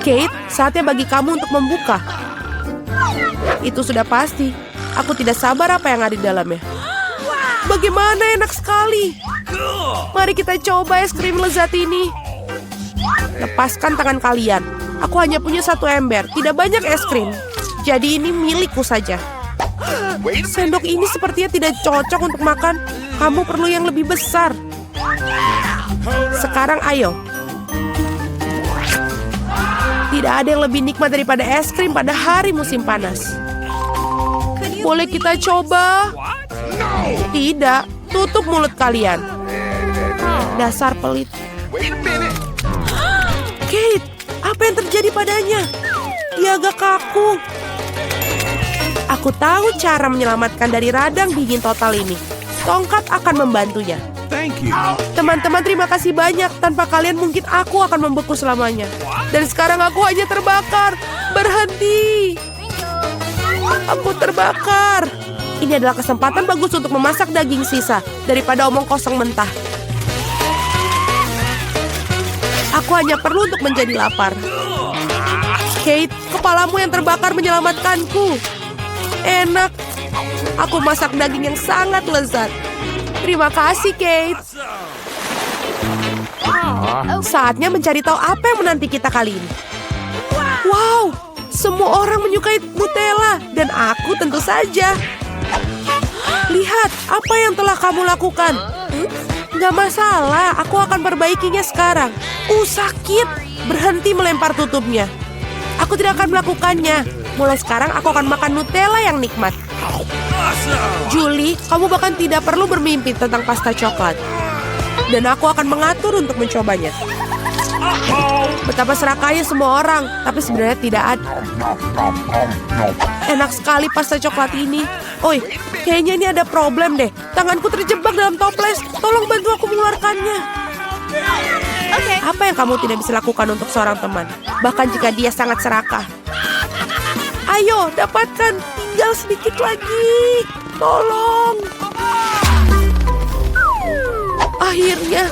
Kate, saatnya bagi kamu untuk membuka. Itu sudah pasti. Aku tidak sabar apa yang ada di dalamnya. Bagaimana enak sekali. Mari kita coba es krim lezat ini. Lepaskan tangan kalian. Aku hanya punya satu ember. Tidak banyak es krim. Jadi ini milikku saja. Sendok ini sepertinya tidak cocok untuk makan. Kamu perlu yang lebih besar. Sekarang ayo. Tidak ada yang lebih nikmat daripada es krim pada hari musim panas. Boleh kita coba? Tidak, tutup mulut kalian. Dasar pelit. Kate, apa yang terjadi padanya? Dia agak kaku. Aku tahu cara menyelamatkan dari radang dingin total ini. Tongkat akan membantunya. Thank you. Teman-teman, terima kasih banyak. Tanpa kalian mungkin aku akan membeku selamanya. Dan sekarang aku hanya terbakar. Berhenti. Aku terbakar. Ini adalah kesempatan bagus untuk memasak daging sisa daripada omong kosong mentah. Aku hanya perlu untuk menjadi lapar. Kate, kepalamu yang terbakar menyelamatkanku. Enak. Aku masak daging yang sangat lezat. Terima kasih, Kate. Saatnya mencari tahu apa yang menanti kita kali ini. Wow, semua orang menyukai Nutella dan aku tentu saja. Lihat apa yang telah kamu lakukan. Gak masalah, aku akan perbaikinya sekarang. Sakit. Berhenti melempar tutupnya. Aku tidak akan melakukannya. Mulai sekarang aku akan makan Nutella yang nikmat. Julie, kamu bahkan tidak perlu bermimpi tentang pasta coklat. Dan aku akan mengatur untuk mencobanya. Betapa serakahnya semua orang, tapi sebenarnya tidak ada. Enak sekali pasta coklat ini. Oi, kayaknya ini ada problem deh. Tanganku terjebak dalam toples. Tolong bantu aku mengeluarkannya. Oke. Apa yang kamu tidak bisa lakukan untuk seorang teman? Bahkan jika dia sangat serakah. Ayo, dapatkan. Tinggal sedikit lagi. Tolong. Akhirnya.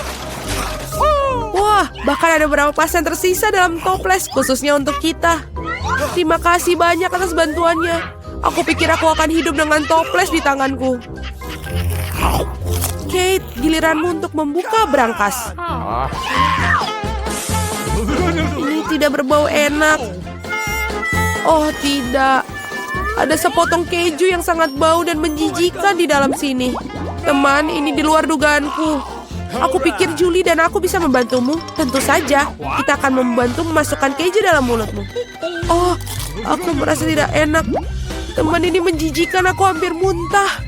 Wah, bahkan ada beberapa pasien tersisa dalam toples khususnya untuk kita. Terima kasih banyak atas bantuannya. Aku pikir aku akan hidup dengan toples di tanganku. Kate, giliranmu untuk membuka berangkas. Ini tidak berbau enak. Oh, tidak. Ada sepotong keju yang sangat bau dan menjijikan di dalam sini. Teman, ini di luar dugaanku. Aku pikir Julie dan aku bisa membantumu. Tentu saja, kita akan membantu memasukkan keju dalam mulutmu. Oh, aku merasa tidak enak. Teman, ini menjijikan, aku hampir muntah.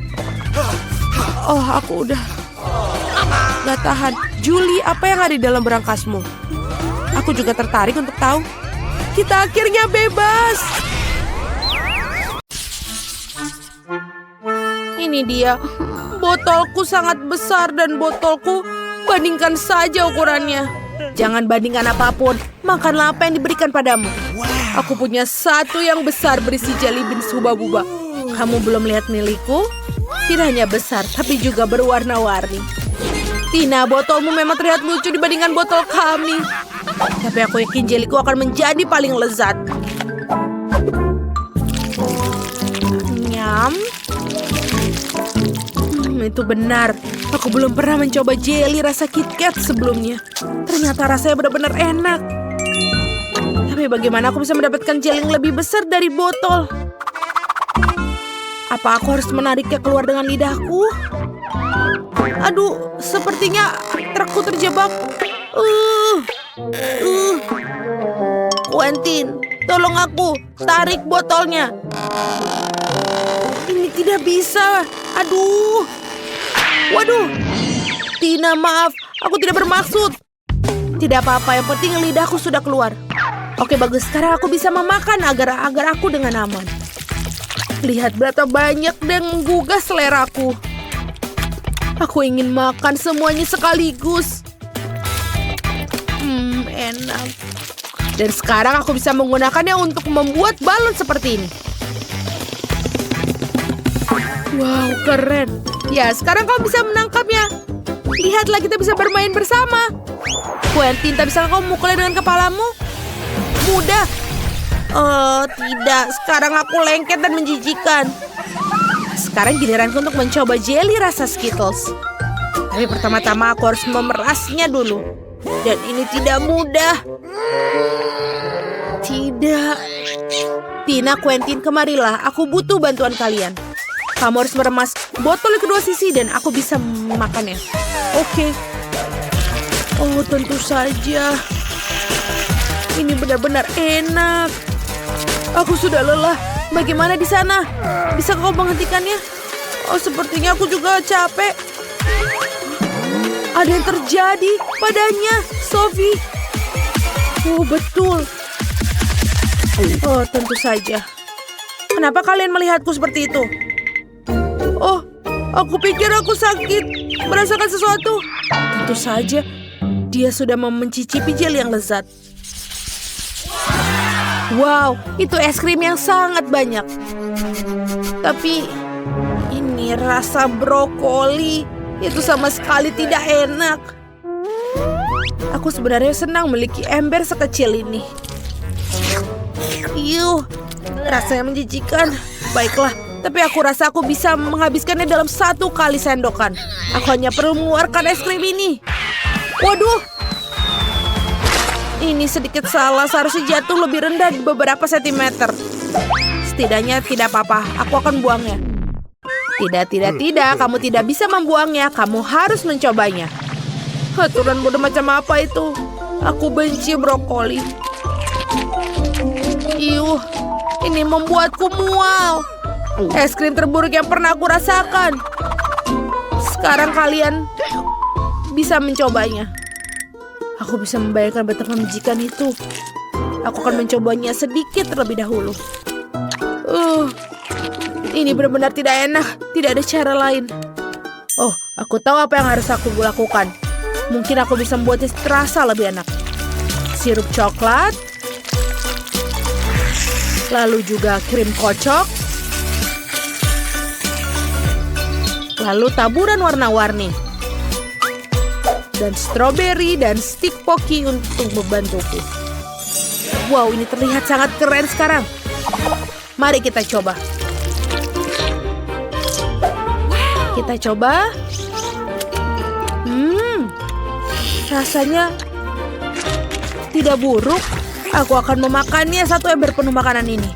Oh, aku udah gak tahan. Julie, apa yang ada di dalam berangkasmu? Aku juga tertarik untuk tahu. Kita akhirnya bebas. Ini dia. Botolku sangat besar dan botolku, bandingkan saja ukurannya. Jangan bandingkan apapun. Makanlah apa yang diberikan padamu. Aku punya satu yang besar berisi jelly beans hubba-bubba. Kamu belum lihat milikku? Tidak hanya besar, tapi juga berwarna-warni. Tina, botolmu memang terlihat lucu dibandingkan botol kami. Tapi aku yakin jellyku akan menjadi paling lezat. Nyam. Itu benar. Aku belum pernah mencoba jelly rasa KitKat sebelumnya. Ternyata rasanya benar-benar enak. Tapi bagaimana aku bisa mendapatkan jelly yang lebih besar dari botol? Apa aku harus menariknya keluar dengan lidahku? Aduh, sepertinya trukku terjebak. Quentin, tolong aku. Tarik botolnya. Ini tidak bisa. Aduh. Waduh. Tina, maaf. Aku tidak bermaksud. Tidak apa-apa, yang penting lidahku sudah keluar. Oke, bagus. Sekarang aku bisa memakan agar aku dengan aman. Lihat berapa banyak dan menggugah seleraku. Aku ingin makan semuanya sekaligus. Enak. Dan sekarang aku bisa menggunakannya untuk membuat balon seperti ini. Wow, keren. Ya, sekarang kau bisa menangkapnya. Lihatlah, kita bisa bermain bersama. Quentin, tak bisa kau mukulnya dengan kepalamu? Mudah. Tidak. Sekarang aku lengket dan menjijikan. Sekarang giliranku untuk mencoba jelly rasa Skittles. Tapi pertama-tama aku harus memerasnya dulu. Dan ini tidak mudah. Tidak. Tina, Quentin, kemarilah. Aku butuh bantuan kalian. Kamu harus meremas botol di kedua sisi dan aku bisa memakannya. Oke. Oh, tentu saja. Ini benar-benar enak. Aku sudah lelah. Bagaimana di sana? Bisa kau menghentikannya? Oh, sepertinya aku juga capek. Ada yang terjadi padanya, Sophie. Oh, betul. Oh, tentu saja. Kenapa kalian melihatku seperti itu? Oh, aku pikir aku sakit. Merasakan sesuatu. Tentu saja. Dia sudah mencicipi jelly yang lezat. Wow, itu es krim yang sangat banyak. Tapi ini rasa brokoli. Itu sama sekali tidak enak. Aku sebenarnya senang memiliki ember sekecil ini. Yuh, rasanya menjijikan. Baiklah, tapi aku rasa aku bisa menghabiskannya dalam 1 kali sendokan. Aku hanya perlu mengeluarkan es krim ini. Waduh, Ini sedikit salah, seharusnya jatuh lebih rendah beberapa sentimeter. Setidaknya tidak apa-apa, aku akan buangnya. Tidak, kamu tidak bisa membuangnya, kamu harus mencobanya. Aturan bodoh macam apa itu? Aku benci brokoli. Iuh, ini membuatku mual. Es krim terburuk yang pernah aku rasakan. Sekarang kalian bisa mencobanya. Aku bisa membayangkan betapa menjijikan itu. Aku akan mencobanya sedikit terlebih dahulu. Ini benar-benar tidak enak. Tidak ada cara lain. Oh, aku tahu apa yang harus aku lakukan. Mungkin aku bisa membuatnya terasa lebih enak. Sirup coklat. Lalu juga krim kocok. Lalu taburan warna-warni. Dan stroberi dan stik poki untuk membantuku. Wow, ini terlihat sangat keren sekarang. Mari kita coba. Kita coba. Rasanya tidak buruk. Aku akan memakannya satu ember penuh makanan ini.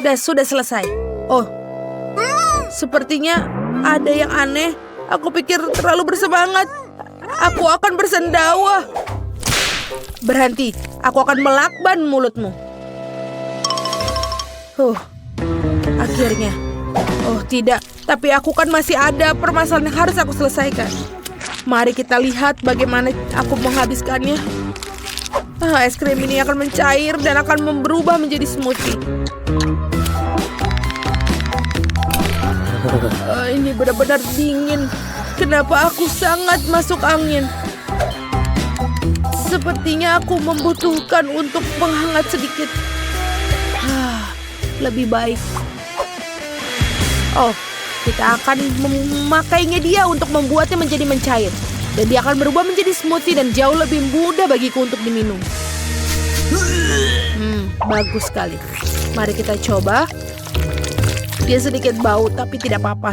Dan sudah selesai. Oh, sepertinya ada yang aneh. Aku pikir terlalu bersemangat. Aku akan bersendawa. Berhenti. Aku akan melakban mulutmu. Akhirnya. Oh, tidak. Tapi aku kan masih ada permasalahan yang harus aku selesaikan. Mari kita lihat bagaimana aku menghabiskannya. Es krim ini akan mencair dan akan berubah menjadi smoothie. Ini benar-benar dingin. Kenapa aku sangat masuk angin? Sepertinya aku membutuhkan untuk penghangat sedikit. Lebih baik. Oh, kita akan memakainya dia untuk membuatnya menjadi mencair. Dan dia akan berubah menjadi smoothie dan jauh lebih mudah bagiku untuk diminum. Bagus sekali. Mari kita coba. Dia sedikit bau, tapi tidak apa-apa.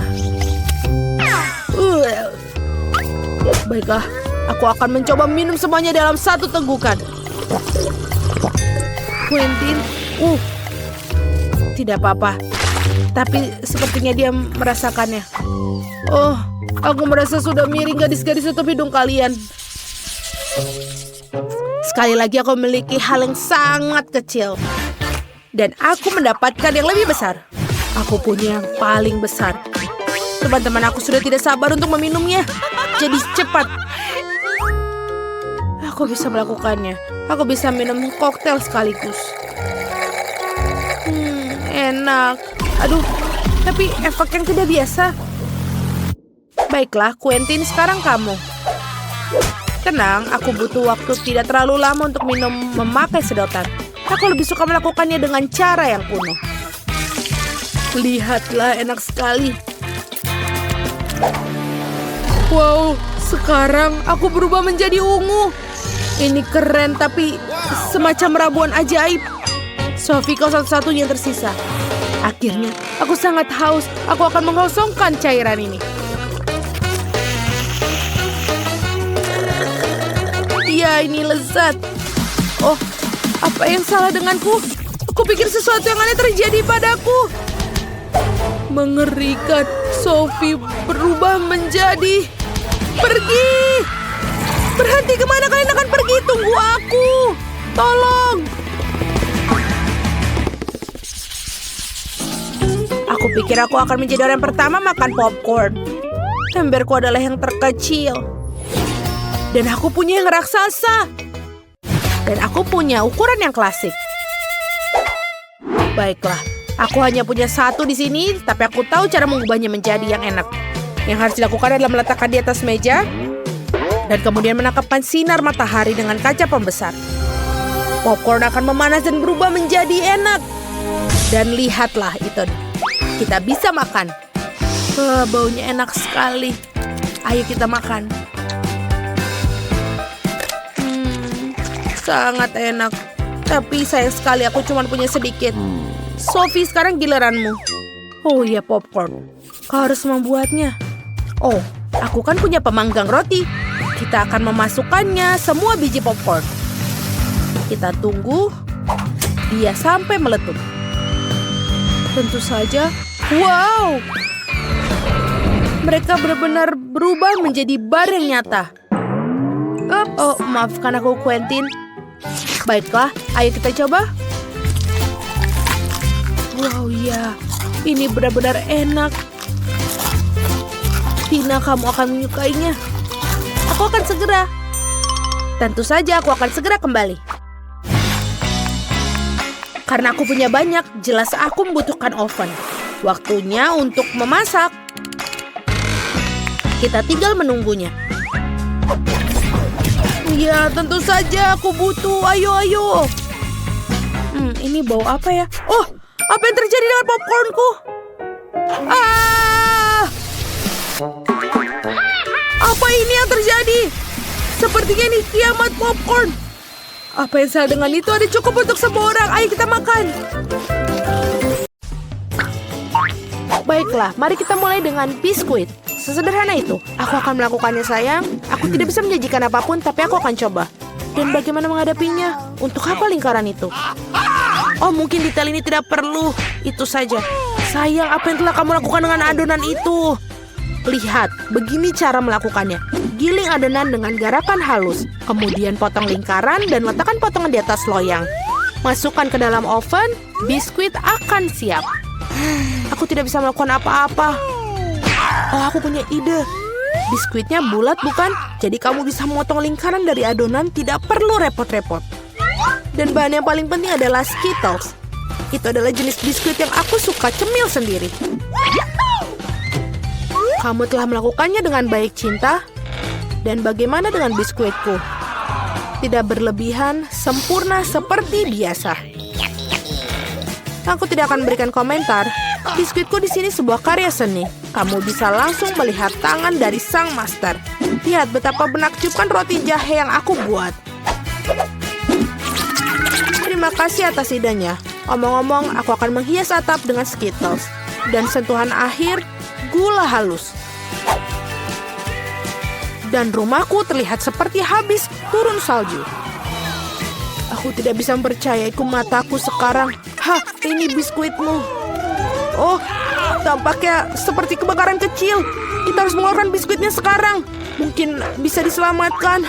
Baiklah, aku akan mencoba minum semuanya dalam satu tegukan. Quentin, tidak apa-apa. Tapi sepertinya dia merasakannya. Oh, aku merasa sudah miring gadis-gadis tutup hidung kalian. Sekali lagi aku memiliki hal yang sangat kecil. Dan aku mendapatkan yang lebih besar. Aku punya yang paling besar. Teman-teman aku sudah tidak sabar untuk meminumnya. Jadi cepat. Aku bisa melakukannya. Aku bisa minum koktail sekaligus. Enak. Aduh, tapi efek yang tidak biasa. Baiklah, Quentin, sekarang kamu. Tenang, aku butuh waktu tidak terlalu lama untuk memakai sedotan. Aku lebih suka melakukannya dengan cara yang kuno. Lihatlah, enak sekali. Wow, sekarang aku berubah menjadi ungu. Ini keren, tapi semacam ramuan ajaib. Sophie, kau satu-satunya yang tersisa. Akhirnya, aku sangat haus. Aku akan mengosongkan cairan ini. Ya, ini lezat. Oh, apa yang salah denganku? Aku pikir sesuatu yang aneh terjadi padaku. Mengerikan. Sophie berubah menjadi... Pergi! Berhenti, kemana kalian akan pergi? Tunggu aku! Tolong! Aku pikir aku akan menjadi orang pertama makan popcorn. Emberku adalah yang terkecil. Dan aku punya yang raksasa. Dan aku punya ukuran yang klasik. Baiklah, aku hanya punya satu di sini, tapi aku tahu cara mengubahnya menjadi yang enak. Yang harus dilakukan adalah meletakkan di atas meja dan kemudian menangkapkan sinar matahari dengan kaca pembesar. Popcorn akan memanas dan berubah menjadi enak. Dan lihatlah, Ethan. Kita bisa makan. Baunya enak sekali. Ayo kita makan. Sangat enak. Tapi sayang sekali aku cuma punya sedikit. Sophie, sekarang giliranmu. Oh iya, popcorn. Kau harus membuatnya. Oh, aku kan punya pemanggang roti. Kita akan memasukkannya semua biji popcorn. Kita tunggu dia sampai meletup. Tentu saja, wow! Mereka benar-benar berubah menjadi bar yang nyata. Oh, maafkan aku, Quentin. Baiklah, ayo kita coba. Wow, ya. Ini benar-benar enak. Tina, kamu akan menyukainya. Aku akan segera. Tentu saja aku akan segera kembali. Karena aku punya banyak, jelas aku membutuhkan oven. Waktunya untuk memasak. Kita tinggal menunggunya. Ya, tentu saja aku butuh. Ayo. Ini bau apa ya? Oh, apa yang terjadi dengan popcornku? Apa ini yang terjadi? Sepertinya ini kiamat popcorn. Apa yang salah dengan itu? Ada cukup untuk semua orang. Ayo kita makan. Baiklah, mari kita mulai dengan biskuit. Sesederhana itu. Aku akan melakukannya, sayang. Aku tidak bisa menjanjikan apapun, tapi aku akan coba. Dan bagaimana menghadapinya? Untuk apa lingkaran itu? Oh, mungkin detail ini tidak perlu. Itu saja. Sayang, apa yang telah kamu lakukan dengan adonan itu? Lihat, begini cara melakukannya. Giling adonan dengan garakan halus. Kemudian potong lingkaran dan letakkan potongan di atas loyang. Masukkan ke dalam oven, biskuit akan siap. Aku tidak bisa melakukan apa-apa. Oh, aku punya ide. Biskuitnya bulat bukan? Jadi kamu bisa memotong lingkaran dari adonan, tidak perlu repot-repot. Dan bahan yang paling penting adalah Skittles. Itu adalah jenis biskuit yang aku suka cemil sendiri. Kamu telah melakukannya dengan baik, Cinta. Dan bagaimana dengan biskuitku? Tidak berlebihan, sempurna seperti biasa. Aku tidak akan memberikan komentar. Biskuitku di sini sebuah karya seni. Kamu bisa langsung melihat tangan dari sang master. Lihat betapa menakjubkan roti jahe yang aku buat. Terima kasih atas idenya. Omong-omong, aku akan menghias atap dengan Skittles. Dan sentuhan akhir, gula halus. Dan rumahku terlihat seperti habis turun salju. Aku tidak bisa mempercayai mataku sekarang. Hah, ini biskuitmu. Oh, tampaknya seperti kebakaran kecil. Kita harus mengeluarkan biskuitnya sekarang. Mungkin bisa diselamatkan.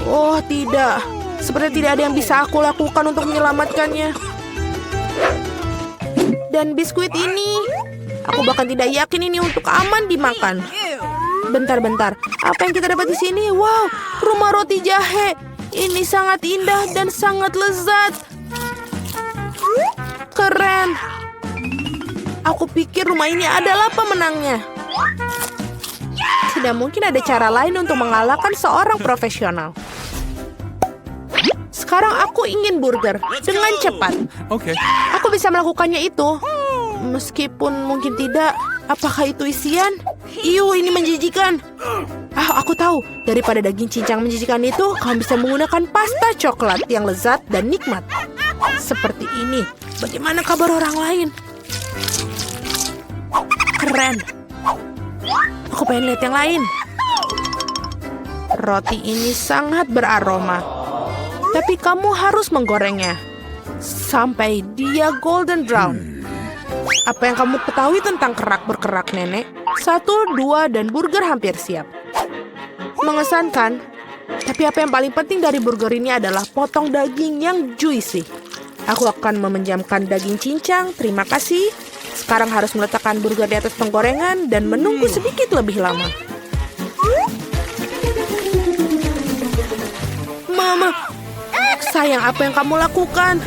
Oh, tidak. Seperti tidak ada yang bisa aku lakukan untuk menyelamatkannya. Dan biskuit ini, aku bahkan tidak yakin ini untuk aman dimakan. Bentar. Apa yang kita dapat di sini? Wow, rumah roti jahe. Ini sangat indah dan sangat lezat. Keren. Aku pikir rumah ini adalah pemenangnya. Tidak mungkin ada cara lain untuk mengalahkan seorang profesional. Sekarang aku ingin burger dengan cepat. Okay. Aku bisa melakukannya itu. Meskipun mungkin tidak. Apakah itu isian? Iu, ini menjijikan. Aku tahu. Daripada daging cincang menjijikan itu, kamu bisa menggunakan pasta coklat yang lezat dan nikmat. Seperti ini. Bagaimana kabar orang lain? Keren. Aku pengen lihat yang lain. Roti ini sangat beraroma. Tapi kamu harus menggorengnya sampai dia golden brown. Apa yang kamu ketahui tentang kerak berkerak, Nenek? 1, 2, dan burger hampir siap. Mengesankan. Tapi apa yang paling penting dari burger ini adalah potong daging yang juicy. Aku akan meminjamkan daging cincang, terima kasih. Sekarang harus meletakkan burger di atas penggorengan dan menunggu sedikit lebih lama. Mama, sayang, apa yang kamu lakukan?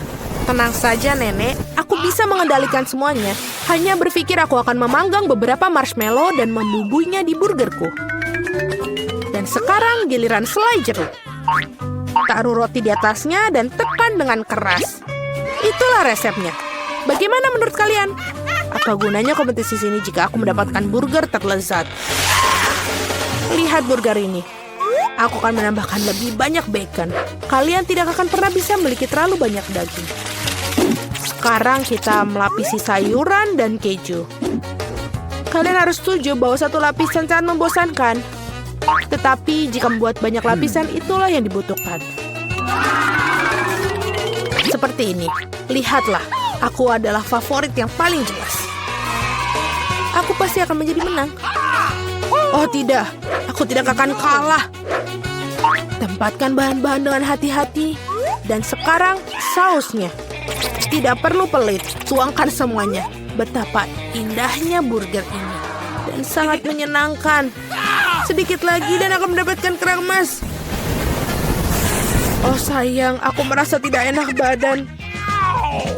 Tenang saja, Nenek. Aku bisa mengendalikan semuanya. Hanya berpikir aku akan memanggang beberapa marshmallow dan membubuinya di burgerku. Dan sekarang giliran selai jeruk. Taruh roti di atasnya dan tekan dengan keras. Itulah resepnya. Bagaimana menurut kalian? Apa gunanya kompetisi sini jika aku mendapatkan burger terlezat? Lihat burger ini. Aku akan menambahkan lebih banyak bacon. Kalian tidak akan pernah bisa memiliki terlalu banyak daging. Sekarang kita melapisi sayuran dan keju. Kalian harus setuju bahwa satu lapisan sangat membosankan. Tetapi jika membuat banyak lapisan, itulah yang dibutuhkan. Seperti ini. Lihatlah, aku adalah favorit yang paling jelas. Aku pasti akan menjadi menang. Oh tidak, aku tidak akan kalah. Tempatkan bahan-bahan dengan hati-hati. Dan sekarang sausnya. Tidak perlu pelit, tuangkan semuanya. Betapa indahnya burger ini. Dan sangat menyenangkan. Sedikit lagi dan akan mendapatkan kerang emas. Oh sayang, aku merasa tidak enak badan.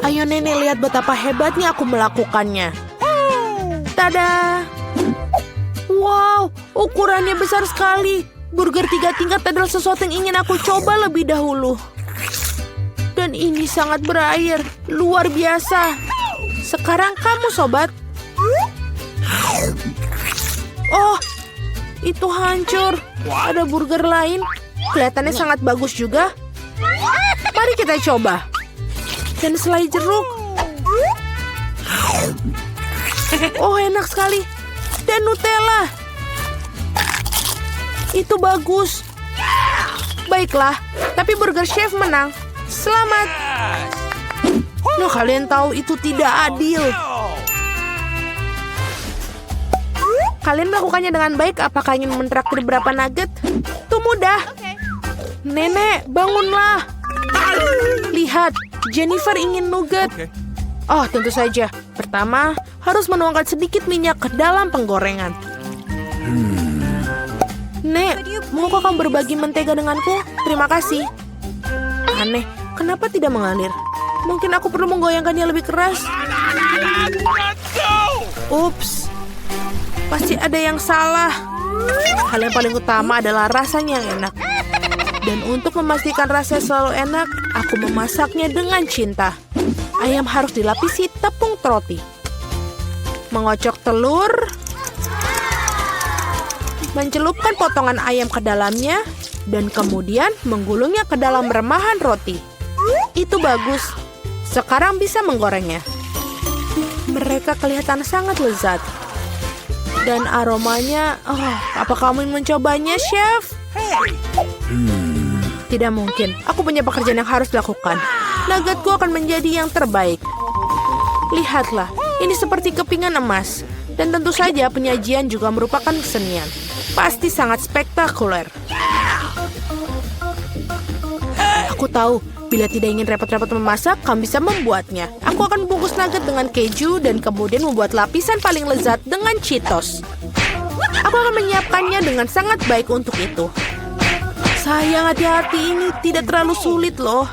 Ayo nenek, lihat betapa hebatnya aku melakukannya. Tada! Wow, ukurannya besar sekali. Burger 3 tingkat adalah sesuatu yang ingin aku coba lebih dahulu. Dan ini sangat berair, luar biasa. Sekarang kamu, sobat. Oh, itu hancur. Ada burger lain. Kelihatannya sangat bagus juga. Mari kita coba. Dan selai jeruk. Oh, enak sekali. Dan Nutella. Itu bagus. Baiklah, tapi burger chef menang. Selamat. Nah, kalian tahu itu tidak adil. Kalian melakukannya dengan baik. Apakah ingin mentraktir berapa nugget? Itu mudah. Nenek, bangunlah. Lihat, Jennifer ingin nugget. Okay. Oh, tentu saja. Pertama, harus menuangkan sedikit minyak ke dalam penggorengan. Nek, maukah kamu berbagi mentega denganku? Terima kasih. Aneh, kenapa tidak mengalir? Mungkin aku perlu menggoyangkannya lebih keras. Ups, pasti ada yang salah. Hal yang paling utama adalah rasanya yang enak. Dan untuk memastikan rasanya selalu enak, aku memasaknya dengan cinta. Ayam harus dilapisi tepung roti. Mengocok telur. Mencelupkan potongan ayam ke dalamnya. Dan kemudian menggulungnya ke dalam remahan roti. Itu bagus. Sekarang bisa menggorengnya. Mereka kelihatan sangat lezat. Dan aromanya, apa kamu ingin mencobanya, chef? Tidak mungkin. Aku punya pekerjaan yang harus dilakukan. Nuggetku akan menjadi yang terbaik. Lihatlah, ini seperti kepingan emas. Dan tentu saja penyajian juga merupakan kesenian. Pasti sangat spektakuler. Aku tahu, bila tidak ingin repot-repot memasak, kamu bisa membuatnya. Aku akan membungkus nugget dengan keju dan kemudian membuat lapisan paling lezat dengan Cheetos. Aku akan menyiapkannya dengan sangat baik untuk itu. Sayang, hati-hati, ini tidak terlalu sulit loh.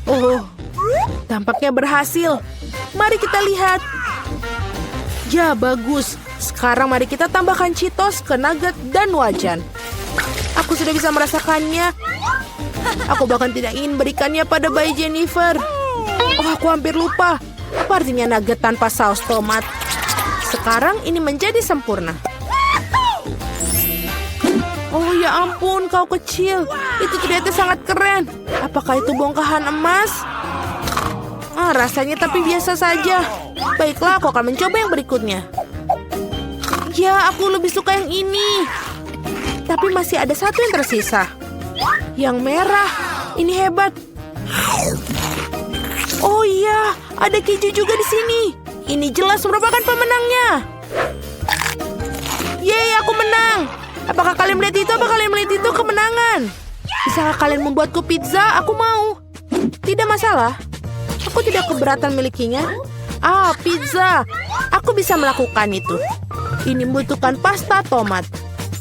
Oh, tampaknya berhasil. Mari kita lihat. Ya, bagus. Sekarang mari kita tambahkan Cheetos ke nugget dan wajan. Aku sudah bisa merasakannya. Aku bahkan tidak ingin berikannya pada bayi Jennifer. Oh, aku hampir lupa. Apa artinya nugget tanpa saus tomat? Sekarang ini menjadi sempurna. Oh ya ampun, kau kecil. Itu ternyata sangat keren. Apakah itu bongkahan emas? Rasanya tapi biasa saja. Baiklah, aku akan mencoba yang berikutnya. Ya, aku lebih suka yang ini. Tapi masih ada satu yang tersisa. Yang merah. Ini hebat. Oh iya, ada keju juga di sini. Ini jelas merupakan pemenangnya. Yeay, aku menang. Apakah kalian melihat itu? Apakah kalian melihat itu kemenangan? Bisakah kalian membuatku pizza? Aku mau. Tidak masalah. Aku tidak keberatan milikinya. Pizza. Aku bisa melakukan itu. Ini membutuhkan pasta tomat.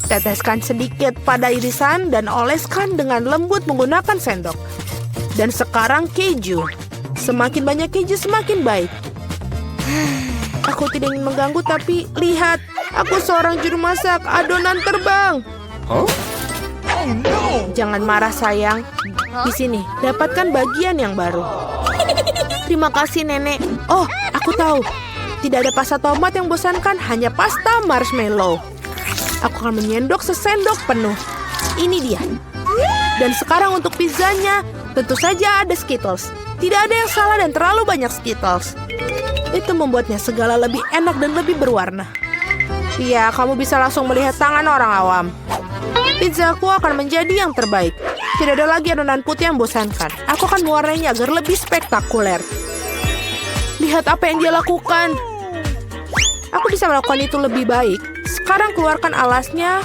Teteskan sedikit pada irisan dan oleskan dengan lembut menggunakan sendok. Dan sekarang keju. Semakin banyak keju semakin baik. Aku tidak ingin mengganggu tapi lihat. Aku seorang juru masak. Adonan terbang. Oh no. Jangan marah sayang. Di sini, dapatkan bagian yang baru. Terima kasih nenek. Oh, aku tahu. Tidak ada pasta tomat yang bosankan, hanya pasta marshmallow. Aku akan menyendok sesendok penuh. Ini dia. Dan sekarang untuk pizzanya, tentu saja ada Skittles. Tidak ada yang salah dan terlalu banyak Skittles. Itu membuatnya segala lebih enak dan lebih berwarna. Iya, kamu bisa langsung melihat tangan orang awam. Pizzaku akan menjadi yang terbaik. Tidak ada lagi adonan putih yang bosankan. Aku akan mewarnainya agar lebih spektakuler. Lihat apa yang dia lakukan. Aku bisa melakukan itu lebih baik. Sekarang keluarkan alasnya.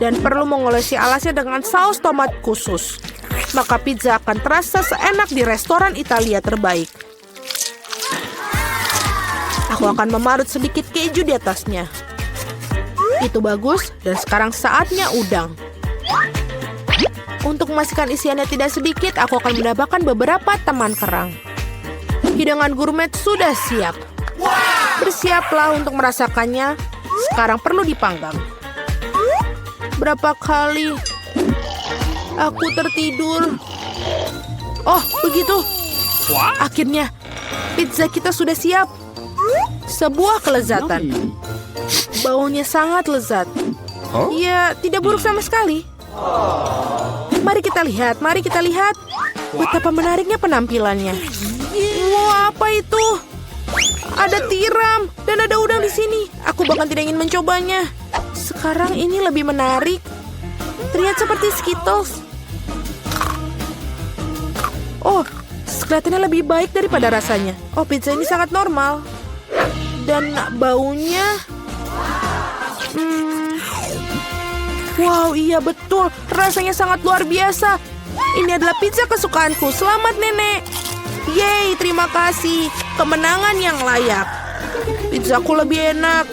Dan perlu mengolesi alasnya dengan saus tomat khusus. Maka pizza akan terasa seenak di restoran Italia terbaik. Aku akan memarut sedikit keju di atasnya. Itu bagus, dan sekarang saatnya udang. Untuk memastikan isiannya tidak sedikit, aku akan menambahkan beberapa teman kerang. Hidangan gourmet sudah siap. Bersiaplah untuk merasakannya. Sekarang perlu dipanggang. Berapa kali aku tertidur. Oh, begitu. Akhirnya, pizza kita sudah siap. Sebuah kelezatan. Baunya sangat lezat. Ya, tidak buruk sama sekali. Mari kita lihat. Betapa menariknya penampilannya. Wah, apa itu? Ada tiram dan ada udang di sini. Aku bahkan tidak ingin mencobanya. Sekarang ini lebih menarik. Terlihat seperti Skittles. Oh, kelihatannya lebih baik daripada rasanya. Oh, pizza ini sangat normal. Dan baunya... Wow, iya betul. Rasanya sangat luar biasa. Ini adalah pizza kesukaanku. Selamat, Nenek. Yeay, terima kasih. Kemenangan yang layak. Pizzaku lebih enak.